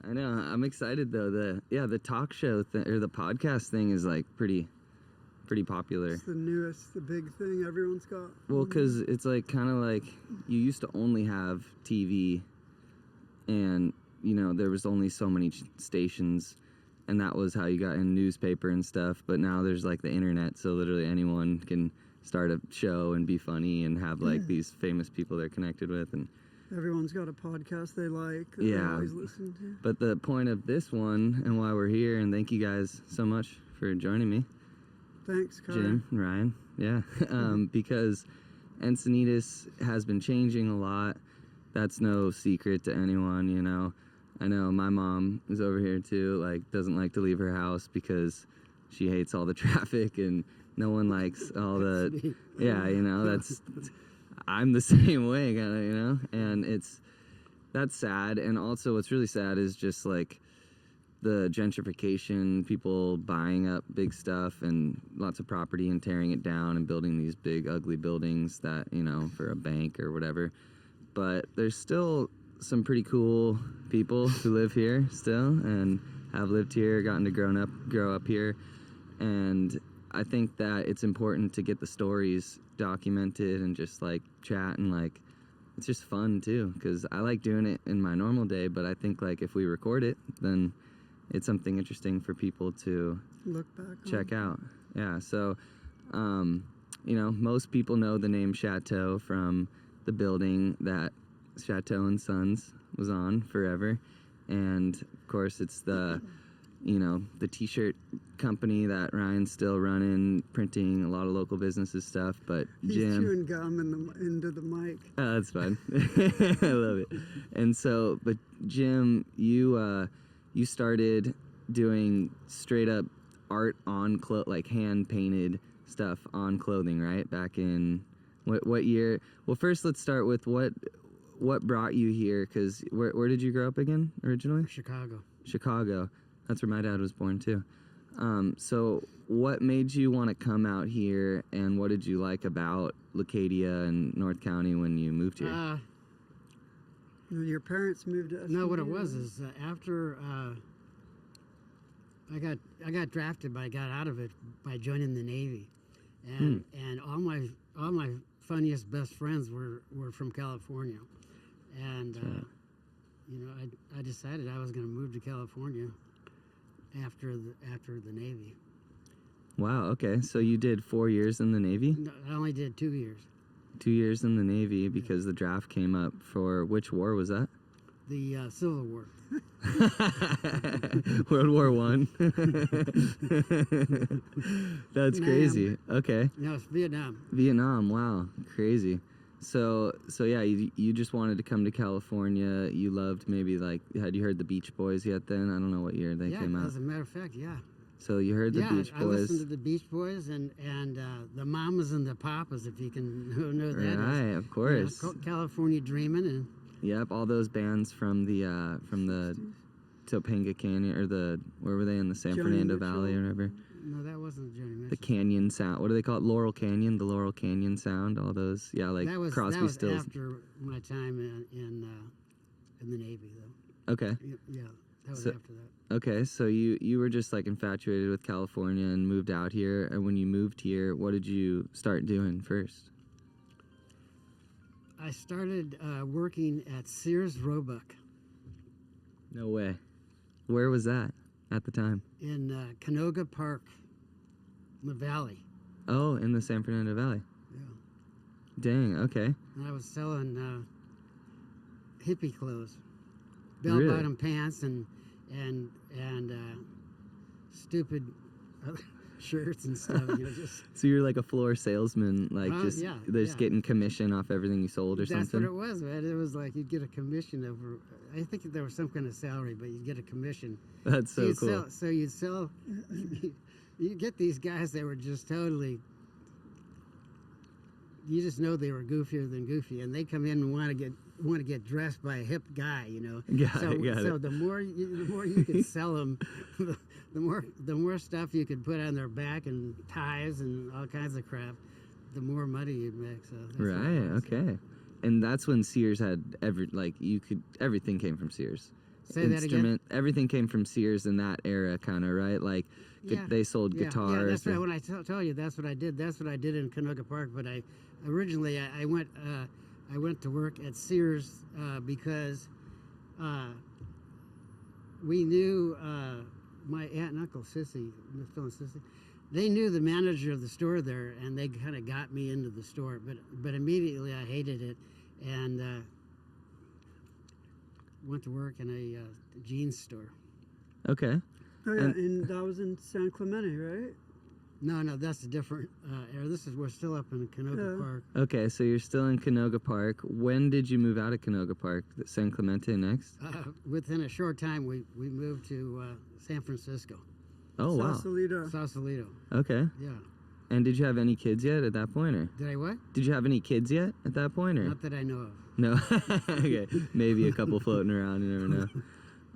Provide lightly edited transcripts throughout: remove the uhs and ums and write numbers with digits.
I know. I'm excited though. The talk show or the podcast thing is like pretty popular. It's the newest, the big thing everyone's got. Well, because it's like kind of like you used to only have TV, and there was only so many stations, and that was how you got in newspaper and stuff. But now there's like the internet, so literally anyone can start a show and be funny and have like these famous people they're connected with, and everyone's got a podcast they like that they always listen to. But the point of this one and why we're here, and thank you guys so much for joining me. Thanks, Carter. Jim, Ryan. Yeah. Because Encinitas has been changing a lot. That's no secret to anyone, I know my mom is over here too, like doesn't like to leave her house because she hates all the traffic and no one likes all the that's I'm the same way, kind of, and that's sad. And also what's really sad is just like the gentrification, people buying up big stuff and lots of property and tearing it down and building these big ugly buildings that, for a bank or whatever. But there's still some pretty cool people who live here still and have lived here, gotten to grow up here. And I think that it's important to get the stories documented and just like chat, and like it's just fun too, because I like doing it in my normal day, but I think like if we record it, then it's something interesting for people to look back check out. Yeah, so most people know the name Shatto from the building that Shatto and Sons was on forever, and of course it's the the t-shirt company that Ryan's still running, printing a lot of local businesses stuff. But He's Jim, chewing gum into the mic. Oh, that's fun. I love it. And so, but Jim, you started doing straight up art on like hand painted stuff on clothing, right? Back in what year? Well, first let's start with what brought you here, because where did you grow up again originally? Chicago. That's where my dad was born too. So what made you want to come out here, and what did you like about Leucadia and North County when you moved here? Your parents moved to Escondido. No, what it was is after I got drafted, but I got out of it by joining the Navy, and all my funniest best friends were from California, and I decided I was going to move to California after the Navy. Wow. Okay. So you did 4 years in the Navy? No, I only did 2 years. 2 years in the Navy because the draft came up for which war was that? The Civil War. World War I. That's crazy. Okay. No, it's Vietnam. Vietnam. Wow. Crazy. So yeah, you just wanted to come to California. You loved maybe like, had you heard the Beach Boys yet then? I don't know what year they came out. Yeah, as a matter of fact, yeah. So you heard the Beach Boys. Yeah, I listened to the Beach Boys and the Mamas and the Papas, if you can know that. Right, of course. California Dreamin'. And yep, all those bands from the Topanga Canyon, or where were they, in the San Fernando Valley or whatever? No, that wasn't Joni Mitchell. The Canyon Sound. What do they call it? Laurel Canyon. The Laurel Canyon Sound. All those. Yeah, like Crosby, Stills. That was after my time in the Navy, though. Okay. Yeah, that was after that. Okay, so you were just like infatuated with California and moved out here. And when you moved here, what did you start doing first? I started working at Sears Roebuck. No way. Where was that at the time? In Canoga Park, in the valley. Oh, in the San Fernando Valley. Yeah. Dang, okay. And I was selling hippie clothes, bell-bottom pants and stupid shirts and stuff. So you're like a floor salesman, like just getting commission off everything you sold or something? That's what it was, man. It was like you'd get a commission over, I think there was some kind of salary, but you'd get a commission. That's so cool. So you'd sell, you get these guys that were just totally, you just know they were goofier than goofy, and they come in and want to get dressed by a hip guy, So the more you could sell them, the more stuff you could put on their back and ties and all kinds of crap, the more money you'd make. So right, okay. And that's when Sears had everything came from Sears. Say that again? Everything came from Sears in that era, kind of, right? Like they sold guitars. Yeah, that's right. When I tell you, that's what I did. That's what I did in Canoga Park. But I originally I went to work at Sears because we knew my aunt and uncle Sissy, Phil and Sissy. They knew the manager of the store there, and they kind of got me into the store. But immediately I hated it, and went to work in a jeans store. Okay. Oh, yeah, and that was in San Clemente, right? No, that's a different area. We're still up in Canoga Park. Okay, so you're still in Canoga Park. When did you move out of Canoga Park? San Clemente next? Within a short time, we moved to San Francisco. Oh, wow. Sausalito. Okay. Yeah. And did you have any kids yet at that point? Or? Did I what? Did you have any kids yet at that point? Or? Not that I know of. No? Okay. Maybe a couple floating around, you never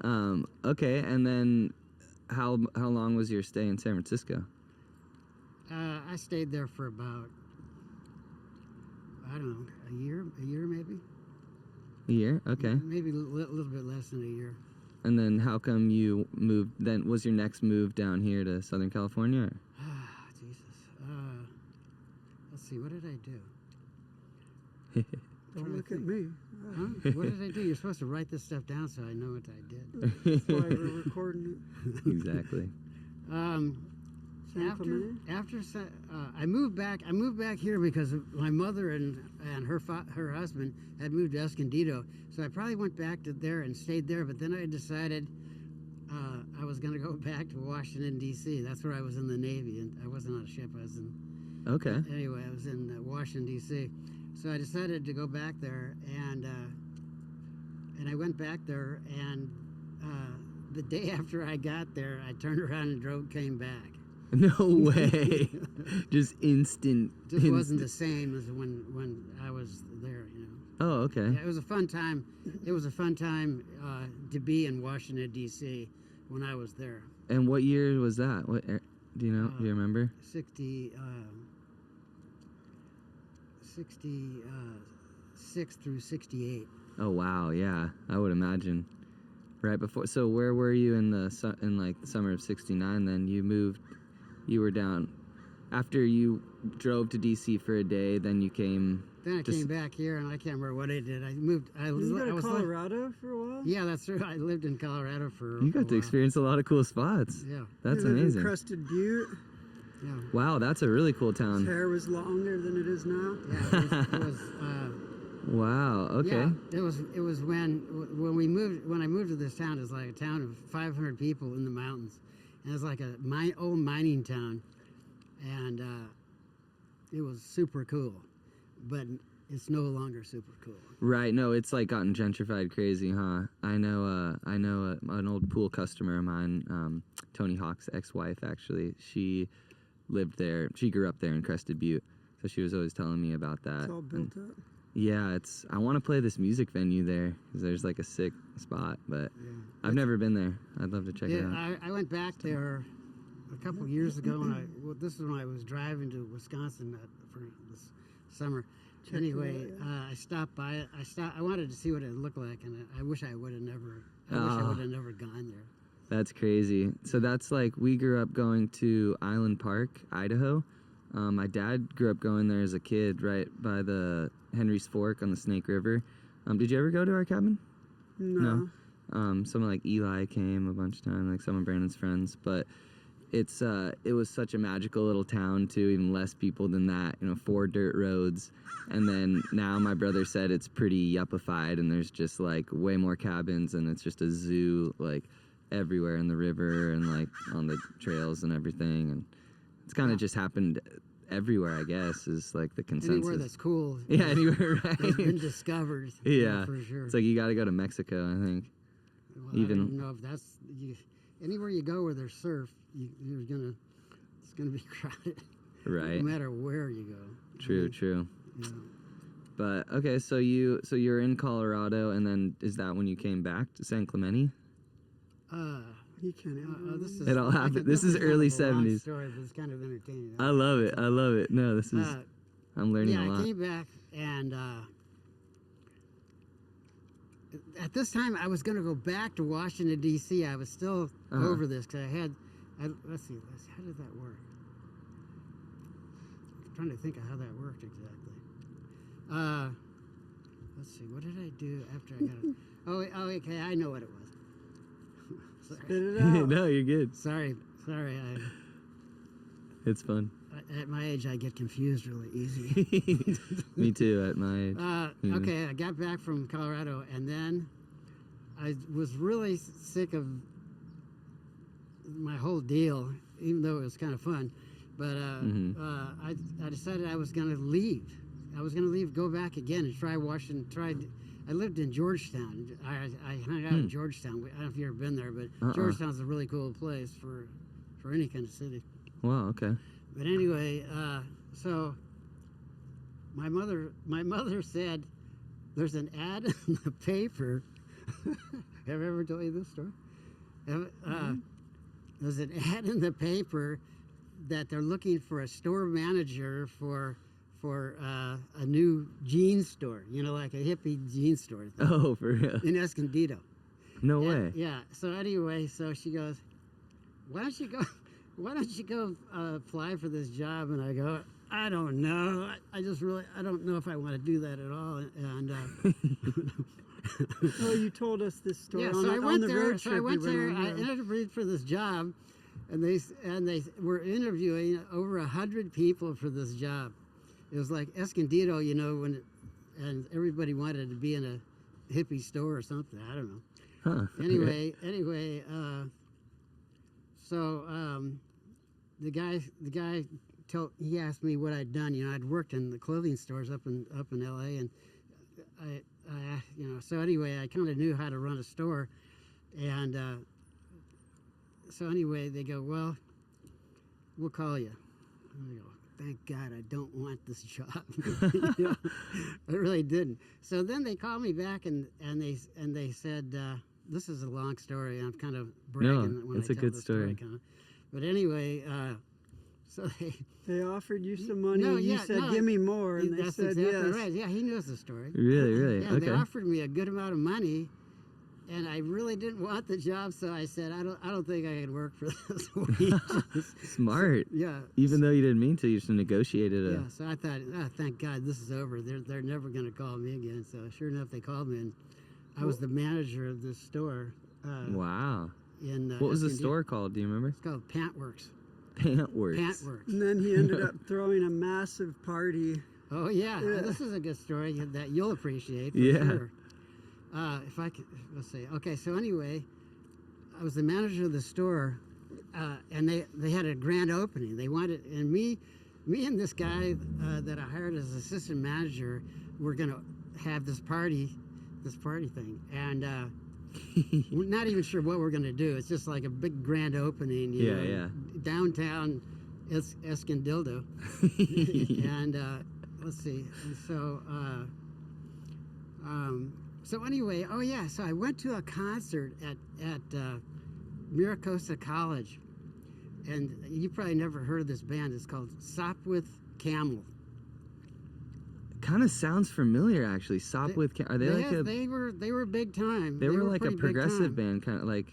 know. Okay, and then how long was your stay in San Francisco? I stayed there for about, I don't know, a year maybe. A year? Okay. Maybe a little bit less than a year. And then how come you moved, then was your next move down here to Southern California? Or? Jesus. Let's see, what did I do? Don't look at me. Huh? What did I do? You're supposed to write this stuff down so I know what I did. That's why we're recording it. Exactly. After I moved back here because my mother and her husband had moved to Escondido, so I probably went back to there and stayed there. But then I decided I was going to go back to Washington D.C. That's where I was in the Navy, and I wasn't on a ship. I was in. Okay. Anyway, I was in Washington D.C. So I decided to go back there, and I went back there, and the day after I got there, I turned around and came back. No way. Just instant. Just wasn't the same as when I was there, you know. Oh, okay. Yeah, it was a fun time. It was a fun time to be in Washington D.C. when I was there. And what year was that? What do you know? Do you remember? 66 through 68. Oh wow, yeah. I would imagine. Right before. So where were you in the summer of '69? Then you moved. You were down after you drove to DC for a day. Then you came. Then I came back here, and I can't remember what I did. I moved. I was in Colorado for a while. Yeah, that's true. I lived in Colorado for. You got to experience a lot of cool spots. Yeah, that's amazing. In Crested Butte. Yeah. Wow, that's a really cool town. His hair was longer than it is now. Yeah, it was wow. Okay. Yeah, it was when I moved to this town. It was like a town of 500 people in the mountains, and it was like old mining town, and it was super cool, but it's no longer super cool. Right. No, it's like gotten gentrified crazy, huh? I know an old pool customer of mine, Tony Hawk's ex-wife. Actually, she lived there. She grew up there in Crested Butte, so she was always telling me about that. It's all built up. Yeah, I want to play this music venue there because there's like a sick spot, but I've never been there. I'd love to check it out. I went back there a couple of years ago, and this is when I was driving to Wisconsin for this summer. Anyway, I stopped by it. I wanted to see what it looked like, and I wish I would have never. I wish I would have never gone there. That's crazy. So that's like we grew up going to Island Park, Idaho. My dad grew up going there as a kid, right by the Henry's Fork on the Snake River. Did you ever go to our cabin? No. Someone like Eli came a bunch of times, like some of Brandon's friends. But it was such a magical little town too. Even less people than that. 4 dirt roads, and then now my brother said it's pretty yuppified, and there's just like way more cabins, and it's just a zoo like everywhere in the river and like on the trails and everything, and it's kind of just happened everywhere, I guess, is like the consensus. Anywhere that's cool. Yeah, anywhere, right? Has been discovered. Yeah, for sure. It's like you got to go to Mexico, I think. Well, I don't know if that's anywhere you go where there's surf, it's gonna be crowded. Right. No matter where you go. True. Yeah. But okay, so you're in Colorado, and then is that when you came back to San Clemente? You can't. It all happened. This is early '70s. Story, but it's kind of entertaining. I love it. No, this is. I'm learning a lot. Yeah, I came back, and at this time, I was going to go back to Washington, D.C. I was still over this because let's see, how did that work? I'm trying to think of how that worked exactly. Let's see, what did I do after I got it? Oh, okay, I know what it was. Spit it out. No, you're good. Sorry. It's fun. At my age, I get confused really easy. Me too, at my age. Okay, I got back from Colorado, and then I was really sick of my whole deal, even though it was kind of fun. But I decided I was going to leave. I was going to leave, go back again, and try Washington. I lived in Georgetown. I hung out in Georgetown. I don't know if you've ever been there, but Georgetown's a really cool place for any kind of city. Wow, okay. But anyway, so my mother said, "There's an ad in the paper." Have I ever told you this story? There's an ad in the paper that they're looking for a store manager for a new jean store. You know, like a hippie jean store thing, Oh, for real? in Escondido. No way. Yeah. So anyway, so she goes, "Why don't you go apply for this job?" And I go, "I don't know. I don't know if I want to do that at all." And Oh, you told us this story. yeah, on so I went the there. road So I trip went we there. went I on. interviewed for this job, and they were interviewing over 100 people for this job. It was like Escondido, you know, and everybody wanted to be in a hippie store or something. I don't know. Huh. Anyway, so the guy he asked me what I'd done. You know, I'd worked in the clothing stores up in L.A. and I so anyway, I kind of knew how to run a store, and so anyway, they go, "Well, we'll call you." And I go, "Thank God I don't want this job." You know, I really didn't. So then they called me back and they said, this is a long story. I'm kind of bragging when it's I a tell good the story. kind of. But anyway, so They offered you some money. No, and you yeah, said, no, "Give me more," and they that's said exactly yes. right. Yeah, he knows the story. Really? Yeah, Okay. they offered me a good amount of money, and I really didn't want the job, so I said, I don't think I can work for this wage. Smart. Yeah. Even though you didn't mean to, you just negotiated Yeah, so I thought, thank God this is over. They're never going to call me again. So sure enough, they called me, and I was the manager of this store. Wow. In What was the Escondido. store called? Do you remember? It's called Pantworks. Pantworks. Pantworks. And then he ended up throwing a massive party. Oh yeah, Yeah. this is a good story that you'll appreciate for Yeah. sure. If I could, let's see. Okay, so anyway, I was the manager of the store, and they had a grand opening. They wanted, and me and this guy that I hired as assistant manager were gonna have this party thing, and we're not even sure what we're gonna do. It's just like a big grand opening, you know, downtown Escondido, and let's see. And so anyway, oh yeah, so I went to a concert at Miracosta College, and you probably never heard of this band. It's called Sopwith Camel. Kind of sounds familiar, actually. Sopwith Camel. Are they like a? They were big time. They were like a pretty big progressive time. band, kind of like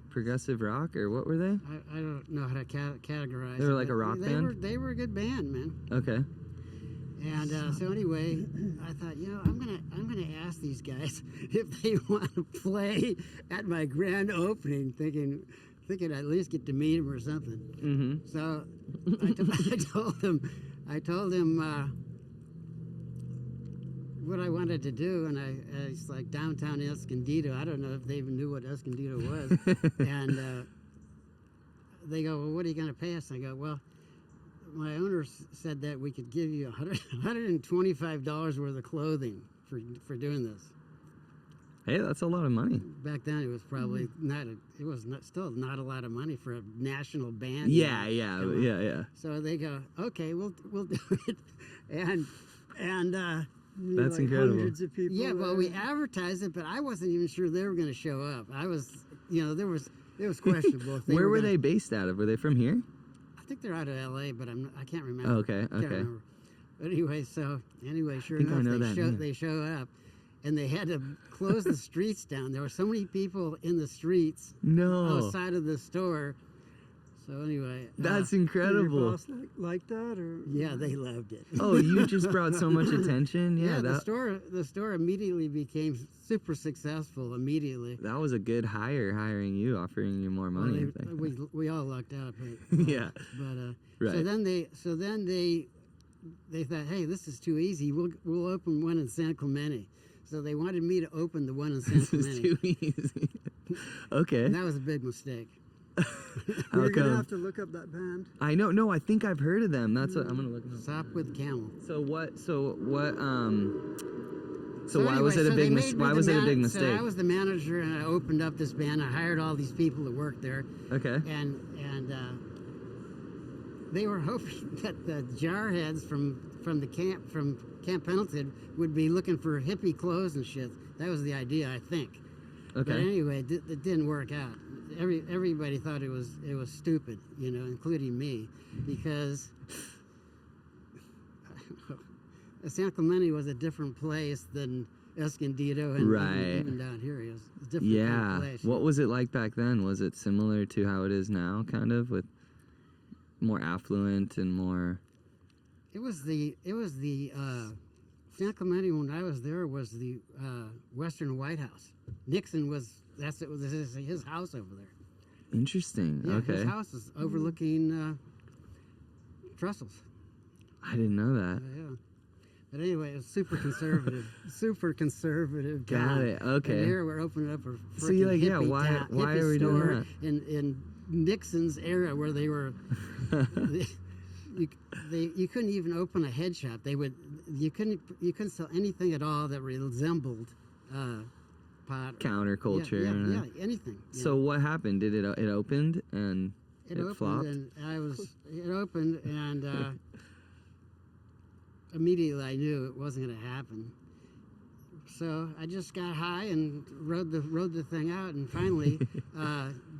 progressive rock, or what were they? I don't know how to categorize. They were it, like a but rock band? They were a good band, man. Okay. And so anyway, I thought, you know, I'm gonna ask these guys if they want to play at my grand opening, thinking I'd at least get to meet them or something. Mm-hmm. So I told him what I wanted to do, and it's like downtown Escondido. I don't know if they even knew what Escondido was. And they go, "Well, what are you going to pay us?" And I go, "Well, my owner said that we could give you $125 worth of clothing for doing this." Hey, that's a lot of money. Back then, it was probably still not a lot of money for a national band. Yeah. So they go, "Okay, we'll do it," and You That's like incredible. Hundreds of people. yeah, well, there. we advertised it, but I wasn't even sure they were going to show up. I was, you know, it was questionable. If Where were gonna- they based out of? Were they from here? I think they're out of L.A., but I can't remember. Oh, okay, Can't okay. remember. But anyway, sure think I enough, know that, yeah. they show up, and they had to close the streets down. There were so many people in the streets No. outside of the store. So anyway, That's Did your incredible. boss like that, or? yeah, they loved it. Oh, you just brought so much attention. Yeah, the store immediately became super successful immediately. that was a good hire, hiring you, offering you more money. and things. We all lucked out, but Yeah. But Right. so then they thought, hey, this is too easy. We'll open one in San Clemente. So they wanted me to open the one in San This is Clemente, too easy. Okay. and that was a big mistake. How You're gonna come? have to look up that band. I know. No, I think I've heard of them. That's what I'm gonna look them up. Sopwith Camel. So what? So what? So why anyway, was it a so big? they made me Why the was it a big So I mistake? was the manager, and I opened up this band. I hired all these people to work there, Okay. and they were hoping that the jarheads from Camp Pendleton would be looking for hippie clothes and shit. That was the idea, I think. Okay. But anyway, it didn't work out. Everybody thought it was stupid, including me, because San Clemente was a different place than Escondido and Right. even down here. It was a different kind Yeah. of place. What was it like back then? Was it similar to how it is now, kind of, with more affluent and more? It was the San Clemente when I was there was the Western White House. Nixon was his house over there. Interesting. Yeah, Okay. his house is overlooking Trussell's. I didn't know that. Yeah. But anyway, it was super conservative, super conservative. Got town. it. Okay. And here we're opening up a So you're like, frickin' yeah, hippie why- town, why hippie are we doing store that? in Nixon's era where they were, you couldn't even open a head shop. You couldn't sell anything at all that resembled pot. Counterculture. Yeah, anything. So what happened? Did it opened and It it opened flopped? and it opened and immediately I knew it wasn't going to happen. So I just got high and rode the thing out and finally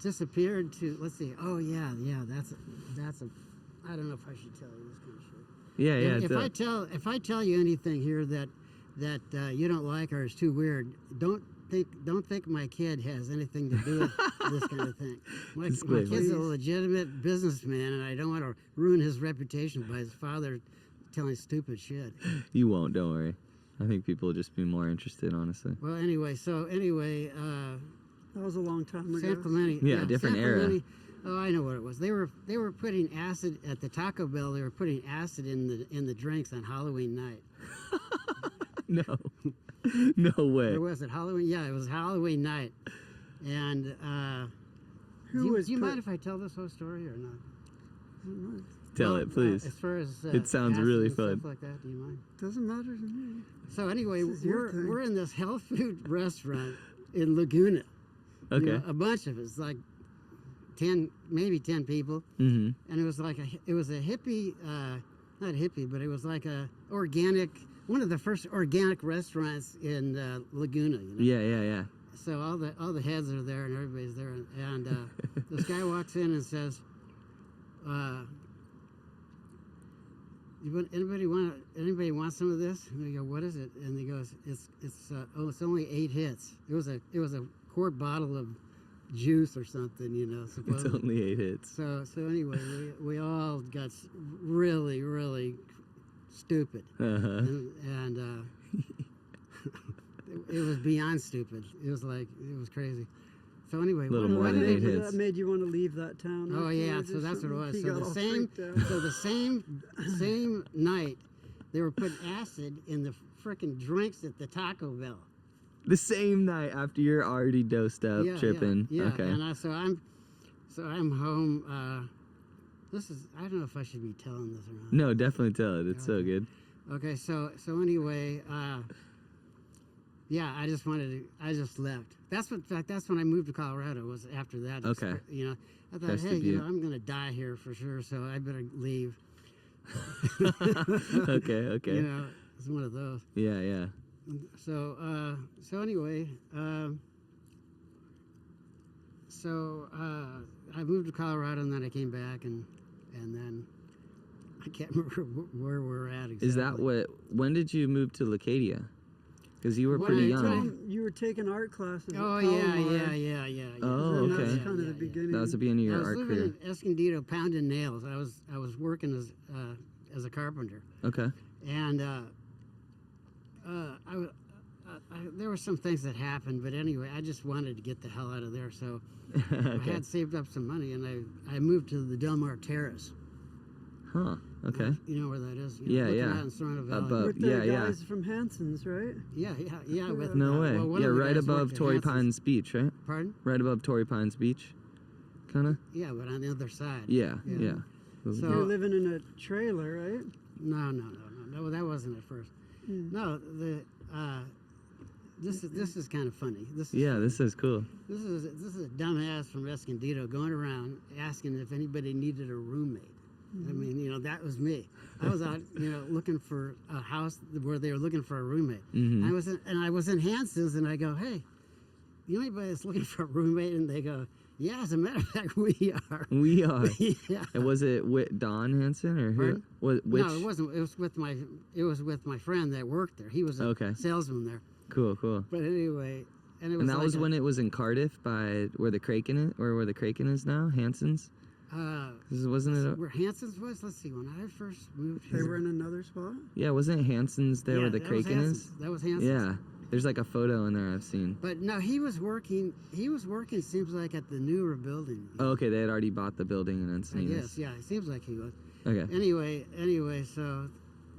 disappeared to, let's see. Oh yeah, that's a I don't know if I should tell you this kind of shit. Yeah, yeah. If I tell you anything here that you don't like or is too weird, don't think my kid has anything to do with this kind of thing. My kid's a legitimate businessman, and I don't want to ruin his reputation by his father telling stupid shit. You won't. Don't worry. I think people will just be more interested, honestly. Well, anyway, That was a long time ago. San Clemente. Yeah, different San era. Clemente, oh, I know what it was. They were putting acid at the Taco Bell. They were putting acid in the drinks on Halloween night. No. No way. Or was it Halloween? Yeah, it was Halloween night. And do you mind if I tell this whole story or not? Tell it, please. As far as It sounds acid really and stuff fun. like that, do you mind? Doesn't matter to me. So anyway, This is your thing. we're in this health food restaurant in Laguna. Okay. You know, a bunch of us, like 10, maybe 10 people, Mm-hmm. and it was like a hippie, not hippie, but it was like a organic, one of the first organic restaurants in Laguna. You know? Yeah. So all the heads are there and everybody's there, and this guy walks in and says, anybody want some of this? And we go, what is it? And he goes, it's only 8 hits. It was a quart bottle of juice or something, you know. It's Supposedly. only 8 hits. So anyway, we all got really, really stupid, Uh-huh. and it was beyond stupid. It was crazy. So anyway, Little what- more what than did 8 I do? hits. That made you want to leave that town. Oh yeah, afterwards so or that's what it was. something? He So got the all same, freaked out. so the same night, they were putting acid in the frickin' drinks at the Taco Bell. The same night after you're already dosed up, tripping. Yeah. Okay. And I'm home. I don't know if I should be telling this or not. No, definitely tell it. It's so good. Okay, so anyway, yeah, I just left. That's when I moved to Colorado. Was after that. Okay. You know, I thought, Has to hey, be I'm gonna die here for sure, so I better leave. Okay. You know, it's one of those. Yeah. So anyway, I moved to Colorado and then I came back and then I can't remember where we're at exactly. Is that when did you move to Leucadia? Because you were When pretty I- young. You were taking art classes. at Oh Palomar. yeah. Oh, And okay. that's kind of the beginning. That was the beginning of I your was art living career. in Escondido pounding nails. I was working as a carpenter, Okay. and there were some things that happened, but anyway, I just wanted to get the hell out of there. So I Okay. had saved up some money, and I moved to the Del Mar Terrace. Huh. Okay. You know where that is? Yeah, looking yeah. out in Sorrento Valley. Above. With the yeah, yeah. guys from Hanson's, right? Yeah. With, No way. well, one Yeah, of the right guys above worked at Torrey Hanson's. Pines Beach, right? Pardon? Right above Torrey Pines Beach, kind of. Yeah, but on the other side. Yeah. Yeah. Yeah. Those- So- You were living in a trailer, right? No, that wasn't at first. Hmm. No, this is kind of funny. This is yeah. This is cool. This is a dumbass from Escondido going around asking if anybody needed a roommate. I mean, you know, that was me. I was out, you know, looking for a house where they were looking for a roommate. Mhm. I was in Hanson's, and I go, hey, you know anybody that's looking for a roommate? And they go, yeah, as a matter of fact, we are. We are. Yeah. And was it Don Hansen or who? Pardon? Which? No, it wasn't. It was with my friend that worked there. He was a Okay. salesman there. Cool. But anyway, and it was And that like was when it was in Cardiff by where the Kraken is, or where the Kraken is now, Hanson's. Wasn't it? where Hanson's was. Let's see. When I first moved They here, were in another spot. Yeah, wasn't it Hanson's there where the that was Kraken is? Hanson's. That was Hanson's. Yeah, there's like a photo in there I've seen. But no, he was working. Seems like at the newer building. Oh, okay, they had already bought the building in I Encinitas. guess. Yeah, it seems like he was. Okay. Anyway, so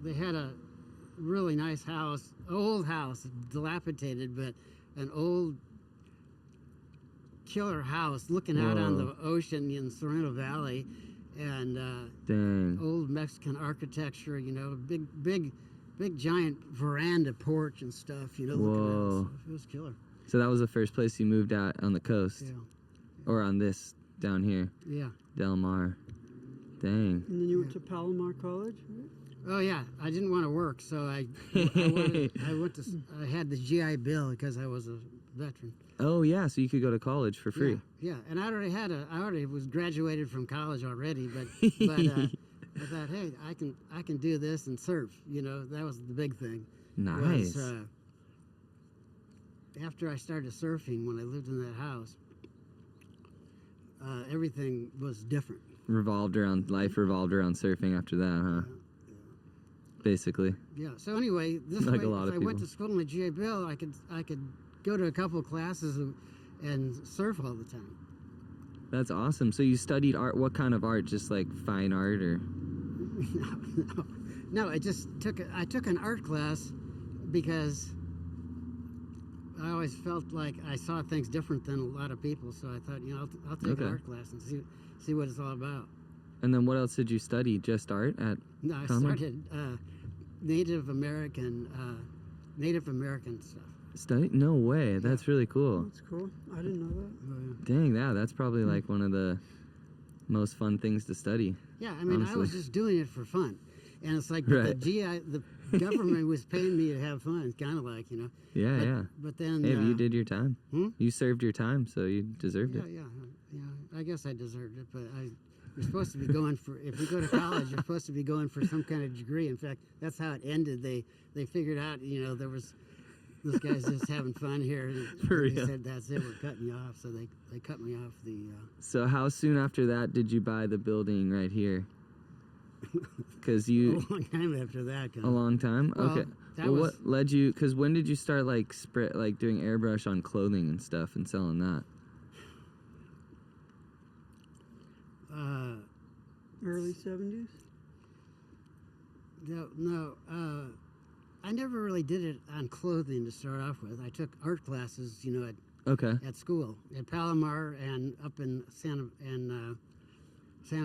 they had a really nice house, old house, dilapidated, but an old killer house looking out on the ocean in Sorrento Valley, and Dang. old Mexican architecture. You know, big giant veranda porch and stuff. You know, looking Whoa. out. So it was killer. So that was the first place you moved out on the coast, Yeah, or on this down here, yeah. Del Mar. Dang. And then you went to Palomar College, right? Oh yeah, I didn't want to work, so I had the GI Bill because I was a veteran. Oh yeah, so you could go to college for free. Yeah, and I already was graduated from college already, but I thought, hey, I can do this and surf. You know, that was the big thing. Nice. Was, after I started surfing, when I lived in that house, everything was different. Life revolved around surfing after that, huh? Basically. Yeah. So anyway, this Like way, a lot if of I went people. to school in the GA Bill, I could go to a couple of classes and surf all the time. That's awesome. So you studied art. What kind of art? Just like fine art, or? No. I took an art class because I always felt like I saw things different than a lot of people. So I thought, you know, I'll take Okay. an art class and see what it's all about. And then what else did you study? Just art at? No, I Palomar? started Native American stuff. Study? No way. That's really cool. That's cool. I didn't know that. Dang, that's probably like one of the most fun things to study. Yeah, I mean, I was Honestly. just doing it for fun, and it's like Right. the government was paying me to have fun. It's kind of like, you know. Yeah, But, yeah. But then. Hey, you did your time. Hmm? You served your time, so you deserved Yeah, it. yeah. I guess I deserved it, but you're supposed to be going for. If you go to college, you're supposed to be going for some kind of degree. In fact, that's how it ended. They figured out, you know, there was. This guy's just having fun here. And For they real. said, that's it, we're cutting you off. So they cut me off the. So how soon after that did you buy the building right here? Because you A long time after that. a long time. Well, Okay. that Well, was- what led you? Because when did you start like doing airbrush on clothing and stuff and selling that? Early 70s? No. I never really did it on clothing to start off with. I took art classes, you know, Okay. at school, at Palomar and up in Santa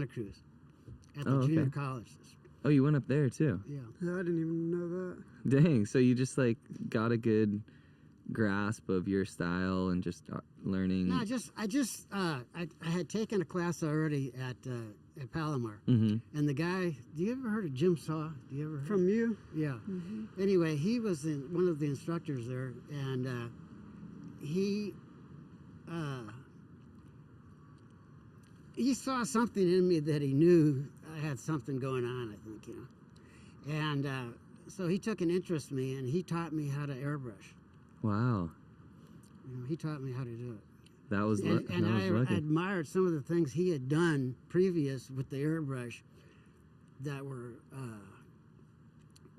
Cruz, at the Oh, okay. junior colleges. Oh, you went up there too. Yeah. Yeah, I didn't even know that. Dang. So you just like got a good grasp of your style and just learning. No, I had taken a class already at Palomar, Mm-hmm. and the guy. Do you ever heard of Jim Saw? Do you ever heard? From you? Yeah. Anyway, he was one of the instructors there, and he saw something in me that he knew I had something going on. I think, you know, and so he took an interest in me, and he taught me how to airbrush. Wow. You know, he taught me how to do it. That was And I lucky. admired some of the things he had done previous with the airbrush that were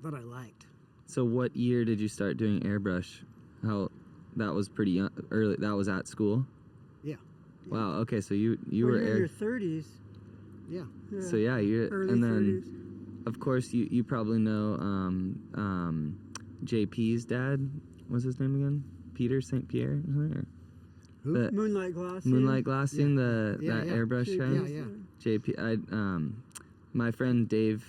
that I liked. So what year did you start doing airbrush? That was pretty young, early. That was at school? Yeah. Wow. Okay, so you Well, were you're in your 30s. Yeah. So yeah, you're Early and then 30s. of course you probably know JP's dad. What's his name again? Peter St. Pierre, isn't it? Or Who? the Moonlight glassing. Moonlight glassing, Yeah, that yeah. airbrush guy. Yeah, yeah. JP, my friend Dave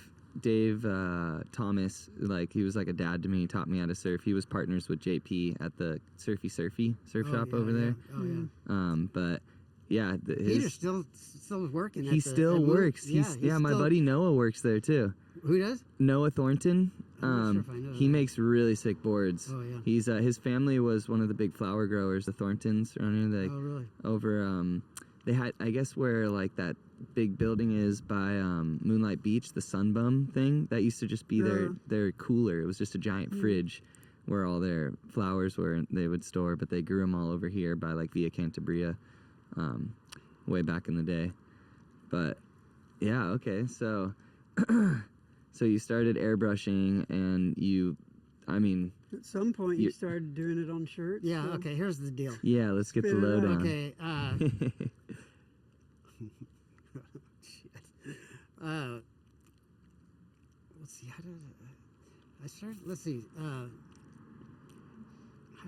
Thomas, like he was like a dad to me. He taught me how to surf. He was partners with JP at the Surf shop over there. Oh yeah. But yeah, Peter's still working. he still works. he's my still- buddy Noah works there too. Who does? Noah Thornton. I'm not sure if I know He that. makes really sick boards. Oh, yeah. He's his family was one of the big flower growers, the Thorntons around here. Like Oh really? over they had, I guess, where like that big building is by Moonlight Beach, the Sunbum thing, that used to just be their cooler. It was just a giant fridge where all their flowers were, they would store, but they grew them all over here by like Via Cantabria way back in the day. But yeah, okay, so so you started airbrushing, and At some point, you started doing it on shirts. Yeah. so- Okay. Here's the deal. yeah, let's get the Spit it out. lowdown. Okay. Let's see. How did I started? Let's see. How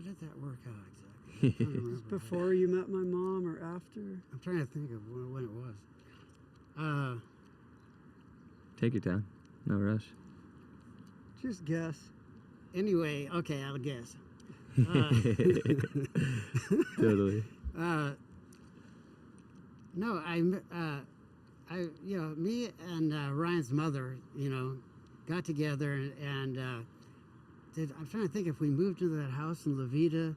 did that work out exactly? I don't remember. Before you met my mom or after? I'm trying to think of when it was. Take your time, no rush. Just guess. Anyway, okay, I'll guess. Totally. No, me and Ryan's mother, got together and I'm trying to think if we moved into that house in Leucadia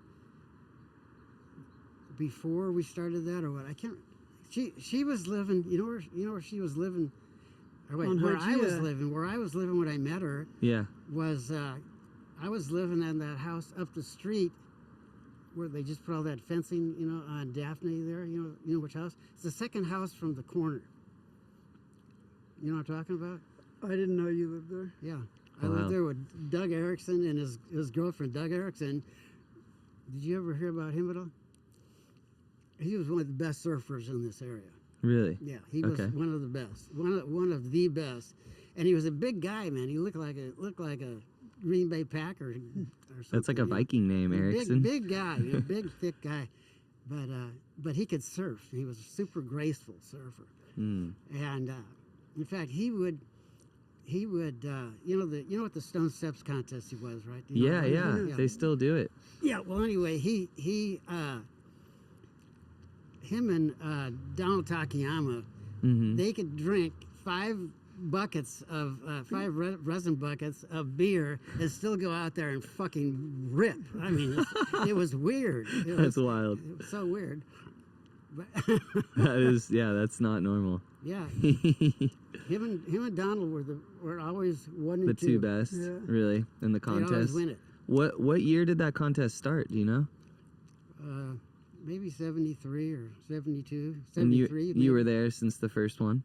before we started that or what. I can't. She was living. You know where she was living. Or wait, On where I was Hygeia. living. Where I was living when I met her Yeah. was I was living in that house up the street where they just put all that fencing, on Daphne there. You know which house? It's the second house from the corner. You know what I'm talking about? I didn't know you lived there. Yeah. I Wow. lived there with Doug Erickson and his girlfriend, Doug Erickson. Did you ever hear about him at all? He was one of the best surfers in this area. Really? Yeah, he was Okay. one of the best, one of the best, and he was a big guy, man. He looked like a Green Bay Packer or something. That's like a you know. Viking name, Erickson. Big guy, big thick guy, but he could surf. He was a super graceful surfer, Mm. and in fact, he would. You know what the Stone Steps contest he was, right? Do you know Yeah, that? yeah. They still do it. Yeah, well, anyway, him and Donald Takayama, Mm-hmm. they could drink 5 buckets of resin buckets of beer and still go out there and fucking rip. I mean, it was weird. That's wild. It was so weird. But That is, yeah, that's not normal. yeah, him and Donald were always one and The two best, Yeah. really, in the They'd always contest. win it. What year did that contest start? Do you know? Maybe 73 or 72, And 73. you were there since the first one.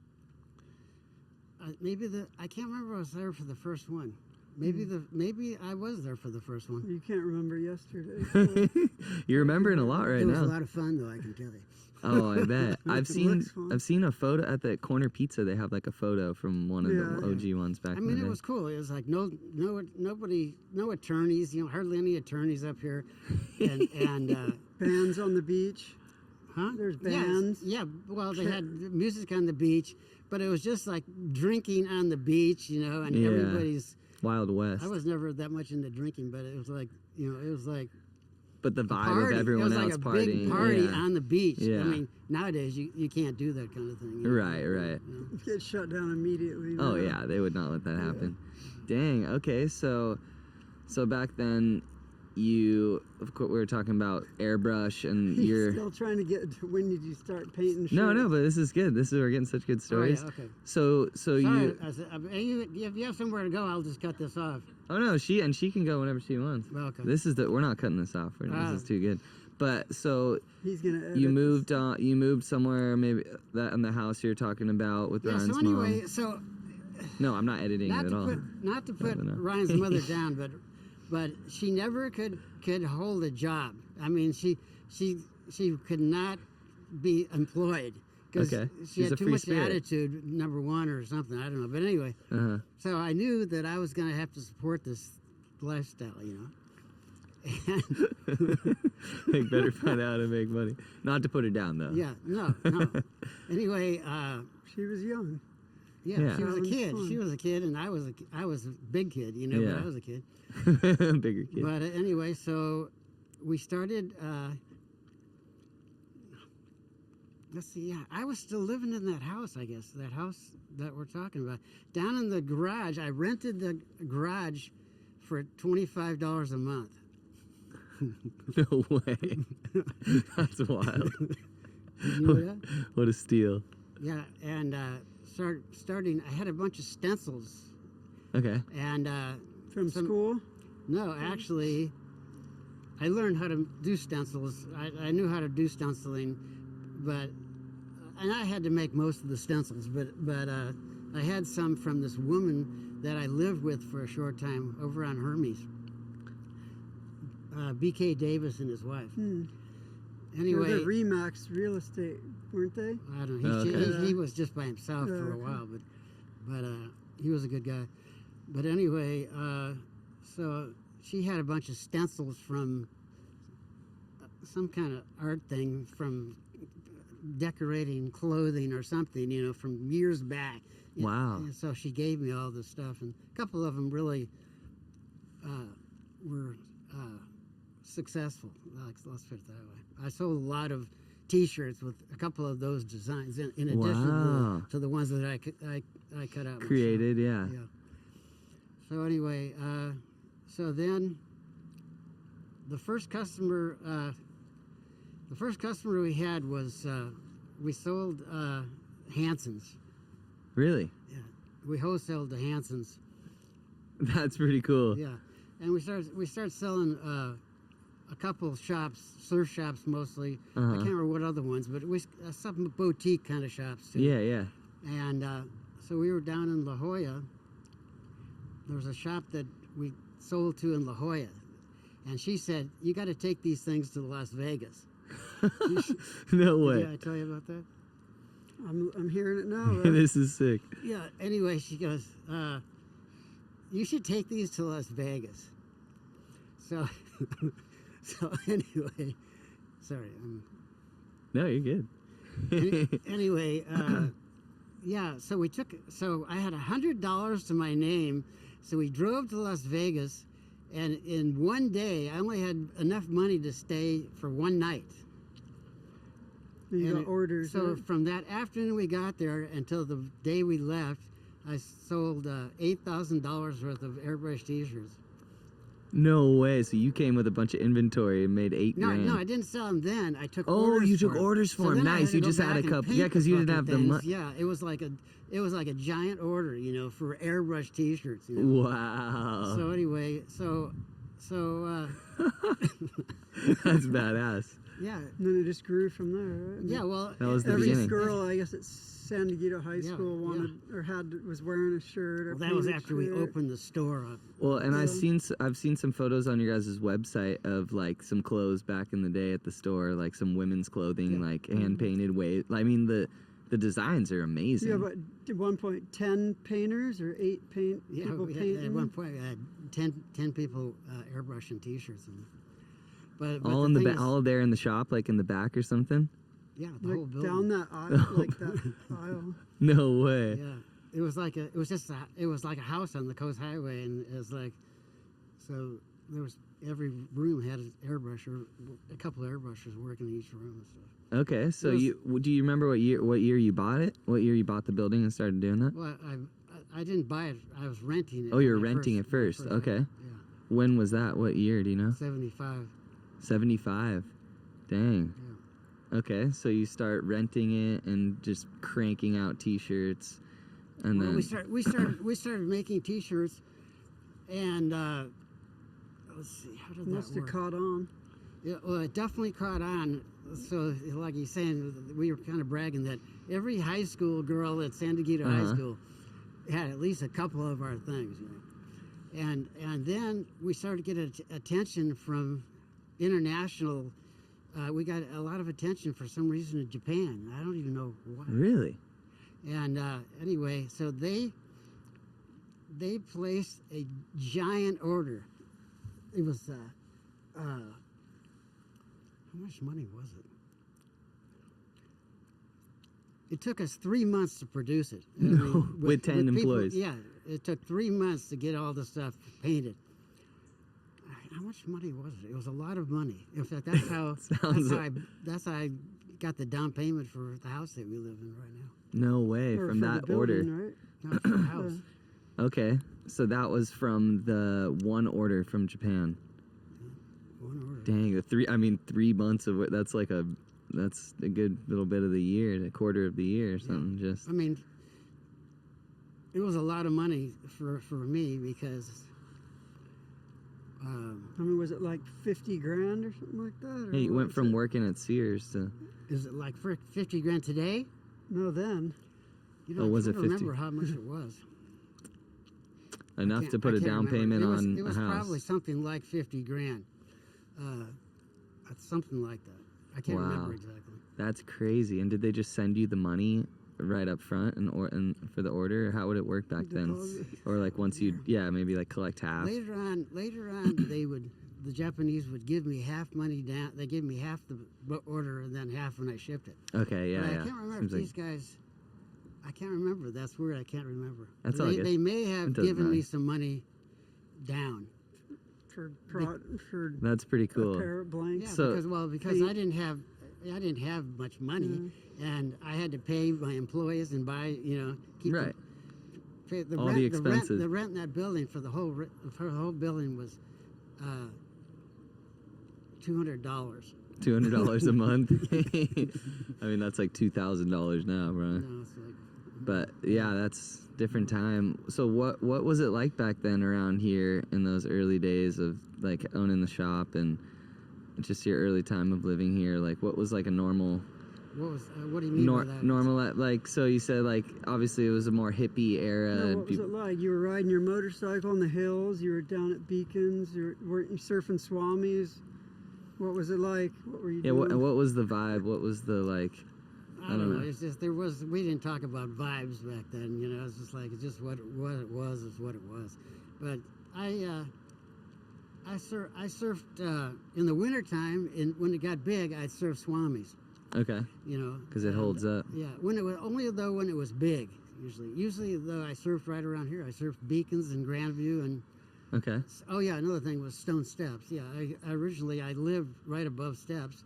I can't remember if I was there for the first one. Maybe I was there for the first one. You can't remember yesterday. so- You're remembering a lot right It was a now. lot of fun, though, I can tell you. Oh, I bet. I've looks fun. seen a photo at the Corner Pizza. They have like a photo from one of Yeah. the OG ones back I in mean, the it day. was cool. It was like no attorneys, hardly any attorneys up here, and Bands on the beach. huh? There's Yes, bands. yeah, well, they had music on the beach, but it was just like drinking on the beach, and Yeah. everybody's. Wild West. I was never that much into drinking, but it was like, it was like But the a vibe party. of everyone it was else like a partying. big party yeah. on the beach. Yeah. I mean, nowadays you can't do that kind of thing. Right. You get shut down immediately. Oh yeah, they would not let that happen. Dang. Okay, so back then, you, of course, we were talking about airbrush, and He's you're still trying to get to when did you start painting shirts? no, but this is good. We're getting such good stories. Oh, yeah, okay. So Sorry, you. if you have somewhere to go, I'll just cut this off. Oh no, she can go whenever she wants. Well, okay. We're not cutting this off. This is too good. But so He's gonna edit you moved this. you moved somewhere, maybe that in the house you're talking about with Yeah. Ryan's So anyway, mom. so No, I'm not editing it at all. not to put No. Ryan's mother down, but she never could hold a job. I mean, she could not be employed because Okay. she She's a had too free much spirit. attitude. Number one or something. I don't know. But anyway, Uh-huh. so I knew that I was going to have to support this lifestyle, you know. They better find out how to make money. Not to put her down though. Yeah, no. Anyway, She was young. yeah, she was a Having kid. fun. She was a kid, and I was a big kid, you know. Yeah. But I was a kid. Bigger kid. But anyway, so we started. Let's see. Yeah, I was still living in that house. I guess that house that we're talking about down in the garage. I rented the garage for $25 a month. No way. That's wild. You know that? What a steal. Yeah, and starting. I had a bunch of stencils, Okay. and From some- school? no, actually, I learned how to do stencils. I knew how to do stenciling, and I had to make most of the stencils. But I had some from this woman that I lived with for a short time over on Hermes. B.K. Davis and his wife. Anyway, They're Remax Real Estate, weren't they? I don't know. Okay. He was just by himself for a Okay. while, but he was a good guy. But anyway, so she had a bunch of stencils from some kind of art thing from decorating clothing or something, you know, from years back. Wow. And so she gave me all this stuff, and a couple of them really were successful. Let's put it that way. I sold a lot of T-shirts with a couple of those designs in addition Wow. to the ones that I cut out. Created, yeah. myself. Yeah. So anyway, so then the first customer we had was we sold Hanson's. Really? Yeah, we wholesaled the Hanson's. That's pretty cool. Yeah, and we started selling a couple of shops, surf shops mostly. I Uh-huh. can't remember what other ones, but it was some boutique kind of shops too. Yeah. And so we were down in La Jolla. There was a shop that we sold to in La Jolla, and she said, "You got to take these things to Las Vegas." No way. Did I tell you about that? I'm hearing it now. This is sick. Yeah. Anyway, she goes, "You should take these to Las Vegas." So, so anyway, sorry. No, you're good. Anyway, yeah. So I had $100 to my name. So we drove to Las Vegas, and in one day, I only had enough money to stay for one night. You And got orders. So right? from that afternoon we got there until the day we left, I sold $8,000 worth of airbrushed T-shirts. No way. So you came with a bunch of inventory and made $8 No, grand. no, I didn't sell them then. I took Oh, orders you for took them. orders for So them. then I Nice. to You go just had back a and couple. paint Yeah, because the you didn't fucking have the things. money. Yeah, it was like a giant order, you know, for airbrushed T-shirts. You know? Wow. So anyway, so That's badass. yeah, And then it just grew from there, right? yeah. Well, That was the Every beginning. girl, I guess it's San Diego High Yeah, School wanted or was wearing a shirt or well, that was painted after we shirt. opened the store up. Well, and I've seen some photos on your guys' website of like some clothes back in the day at the store, like some women's clothing, Yeah. like hand painted way. I mean, the designs are amazing. Yeah, but at one point, 10 painters or 8 Yeah, people we had, painting. at one point we had 10 people airbrushing T-shirts. But all the in the thing is- all there in the shop, like in the back or something. yeah, the Like whole building. down that aisle, like that aisle. No way. Yeah, it was like a house on the Coast Highway, and it was like, so there was every room had an airbrusher, a couple of airbrushers working in each room and stuff. Okay, so It was- do you remember what year you bought it? What year you bought the building and started doing that? Well, I didn't buy it. I was renting it. Oh, you were when I renting it first. when I Okay. yeah. When was that? What year? Do you know? 75. 75. Dang. Yeah. Okay, so you start renting it and just cranking out T-shirts, and Well, then we started making T-shirts, and let's see, how did Must that have work? caught on. Yeah, well, it definitely caught on. So, like he's saying, we were kind of bragging that every high school girl at Escondido High School had at least a couple of our things. You know? And then we started to get attention from international. We got a lot of attention for some reason in Japan. I don't even know why. really. And anyway, so they placed a giant order. It was how much money was it? It took us 3 months to produce it. I No, mean, with 10 people- employees. Yeah, it took 3 months to get all the stuff painted. How much money was it? It was a lot of money. In fact, that's how that's how I got the down payment for the house that we live in right now. No way, Or from for that the order. building, right? Not for the house. Okay, so that was from the one order from Japan. One order. Dang, 3 months of it. That's a good little bit of the year, a quarter of the year or something. Just I mean, it was a lot of money for me because. I mean, was it like 50 grand or something like that? hey, you what went was from it? working at Sears to Is it like for 50 grand today? No, then. You know, Oh, was I it can't 50? remember how much it was. enough to put I a can't down remember. payment on It was a house. probably something like 50 grand. Something like that. I can't Wow. remember exactly. That's crazy. And did they just send you the money right up front and for the order? How would it work back then? Deposit. Or like once you maybe like collect half. Later on, the Japanese would give me half money down. They gave me half the order and then half when I shipped it. Okay, yeah, But yeah. I can't remember Seems if like- these guys. I can't remember. That's weird. I can't remember. That's all good. They may have It doesn't given me matter. some money down. For That's pretty a cool. pair of blanks. Yeah, So- because I didn't have much money, and I had to pay my employees and buy, keep Right. pay the All rent, the expenses. The rent in that building for the whole building was $200. $200 a month. I mean, that's like $2,000 now, bro. No, it's like, But yeah, that's different time. So what was it like back then around here in those early days of like owning the shop and just your early time of living here? Like what was like a normal what do you mean by that? normal like, so you said like obviously it was a more hippie era No, and what was it like? You were riding your motorcycle on the hills. You were down at Beacons. Weren't you surfing Swamis? What was it like? What were you yeah, doing? what was the vibe? What was the like? I don't know. It's just we didn't talk about vibes back then. It's just like it's just what it was is what it was. But I surfed in the wintertime, and when it got big, I'd surf Swamis. Okay. Because it holds up. Yeah, when it was when it was big. Usually though I surfed right around here. I surfed Beacons and Grandview and. Okay. Oh yeah, another thing was Stone Steps. Yeah, I originally lived right above Steps,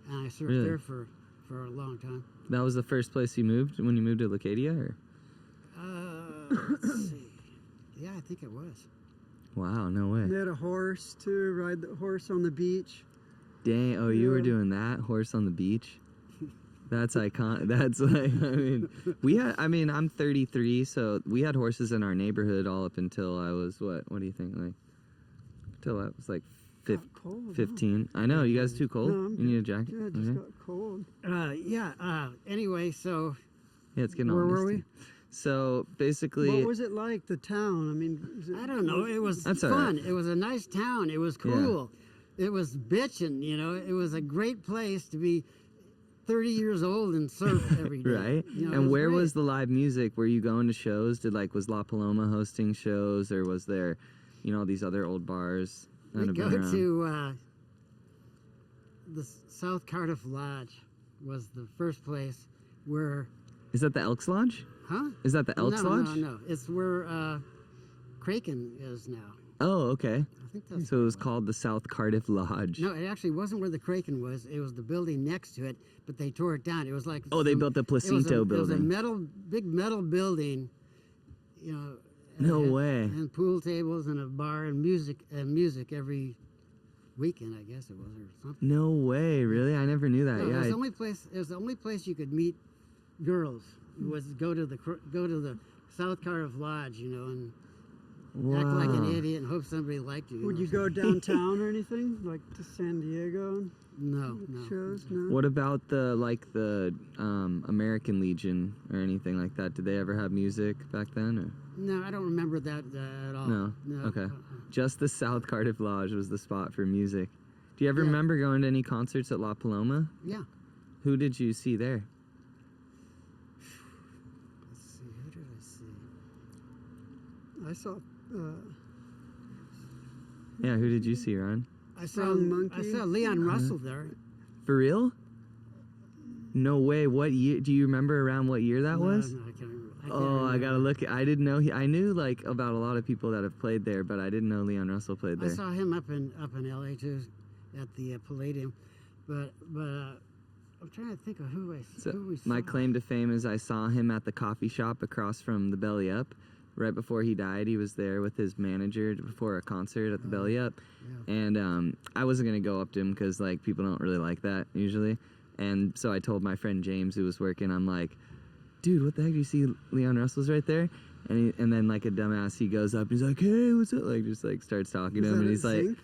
and I surfed there for a long time. That was the first place you moved when you moved to Leucadia, or? Let's see. Yeah, I think it was. Wow, no way. They had a horse too. Ride the horse on the beach. Dang, you were Yeah. doing that? Horse on the beach? That's iconic. That's like, I'm 33, so we had horses in our neighborhood all up until I was, what do you think? Like, till I was like Got cold, huh? 15. I know, you guys too cold? No, I'm You need a jacket? Yeah, it just Okay. got cold. Anyway, so Yeah, it's getting all Where were misty. So basically, What was it like, the town? I mean, was it, I don't know. It was That's all fun. right. It was a nice town. It was cool. It was bitchin'. It was a great place to be 30 years old and surf every day. right? It And where great. was the live music? Were you going to shows? Was La Paloma hosting shows, or was there, all these other old bars that We have go been around? to the South Cardiff Lodge was the first place where, Is that the Elks Lodge? huh? Is that the Elks Lodge? No. It's where Kraken is now. Oh, okay. I think that's. So it was called the South Cardiff Lodge. No, it actually wasn't where the Kraken was. It was the building next to it, but they tore it down. It was like Oh, they built the Placinto It was a Building. big metal building, No and, way. And pool tables and a bar and music every weekend, I guess it was, or something. No way, really? I never knew that. No, Yeah. it was the only place you could meet girls was go to the South Cardiff Lodge, and act like an idiot and hope somebody liked you. Would you go downtown or anything, like to San Diego? No. Shows? No. What about the American Legion or anything like that? Did they ever have music back then? Or? No, I don't remember that at all. No. Okay. Just the South Cardiff Lodge was the spot for music. Do you ever Yeah. remember going to any concerts at La Paloma? Yeah. Who did you see there? Let's see. Who did I see? I saw Yeah, who did you see, Ryan? I saw Brown Monkey. I saw Leon Russell there. For real? No way. What year? Do you remember around what year that was? No, I can't remember. Oh, I gotta look. I didn't know. I knew like about a lot of people that have played there, but I didn't know Leon Russell played I there. saw him up in LA too, at the Palladium, but I'm trying to think of who we saw. My claim to fame is I saw him at the coffee shop across from the Belly Up. Right before he died, he was there with his manager before a concert at the Belly Up. Yeah. And I wasn't going to go up to him because like people don't really like that usually. And so I told my friend James who was working, I'm like, dude, what the heck, do you see Leon Russell's right there? And then like a dumbass, he goes up, he's like, hey, what's up? Like just like starts talking to him, and he's like, Zinc?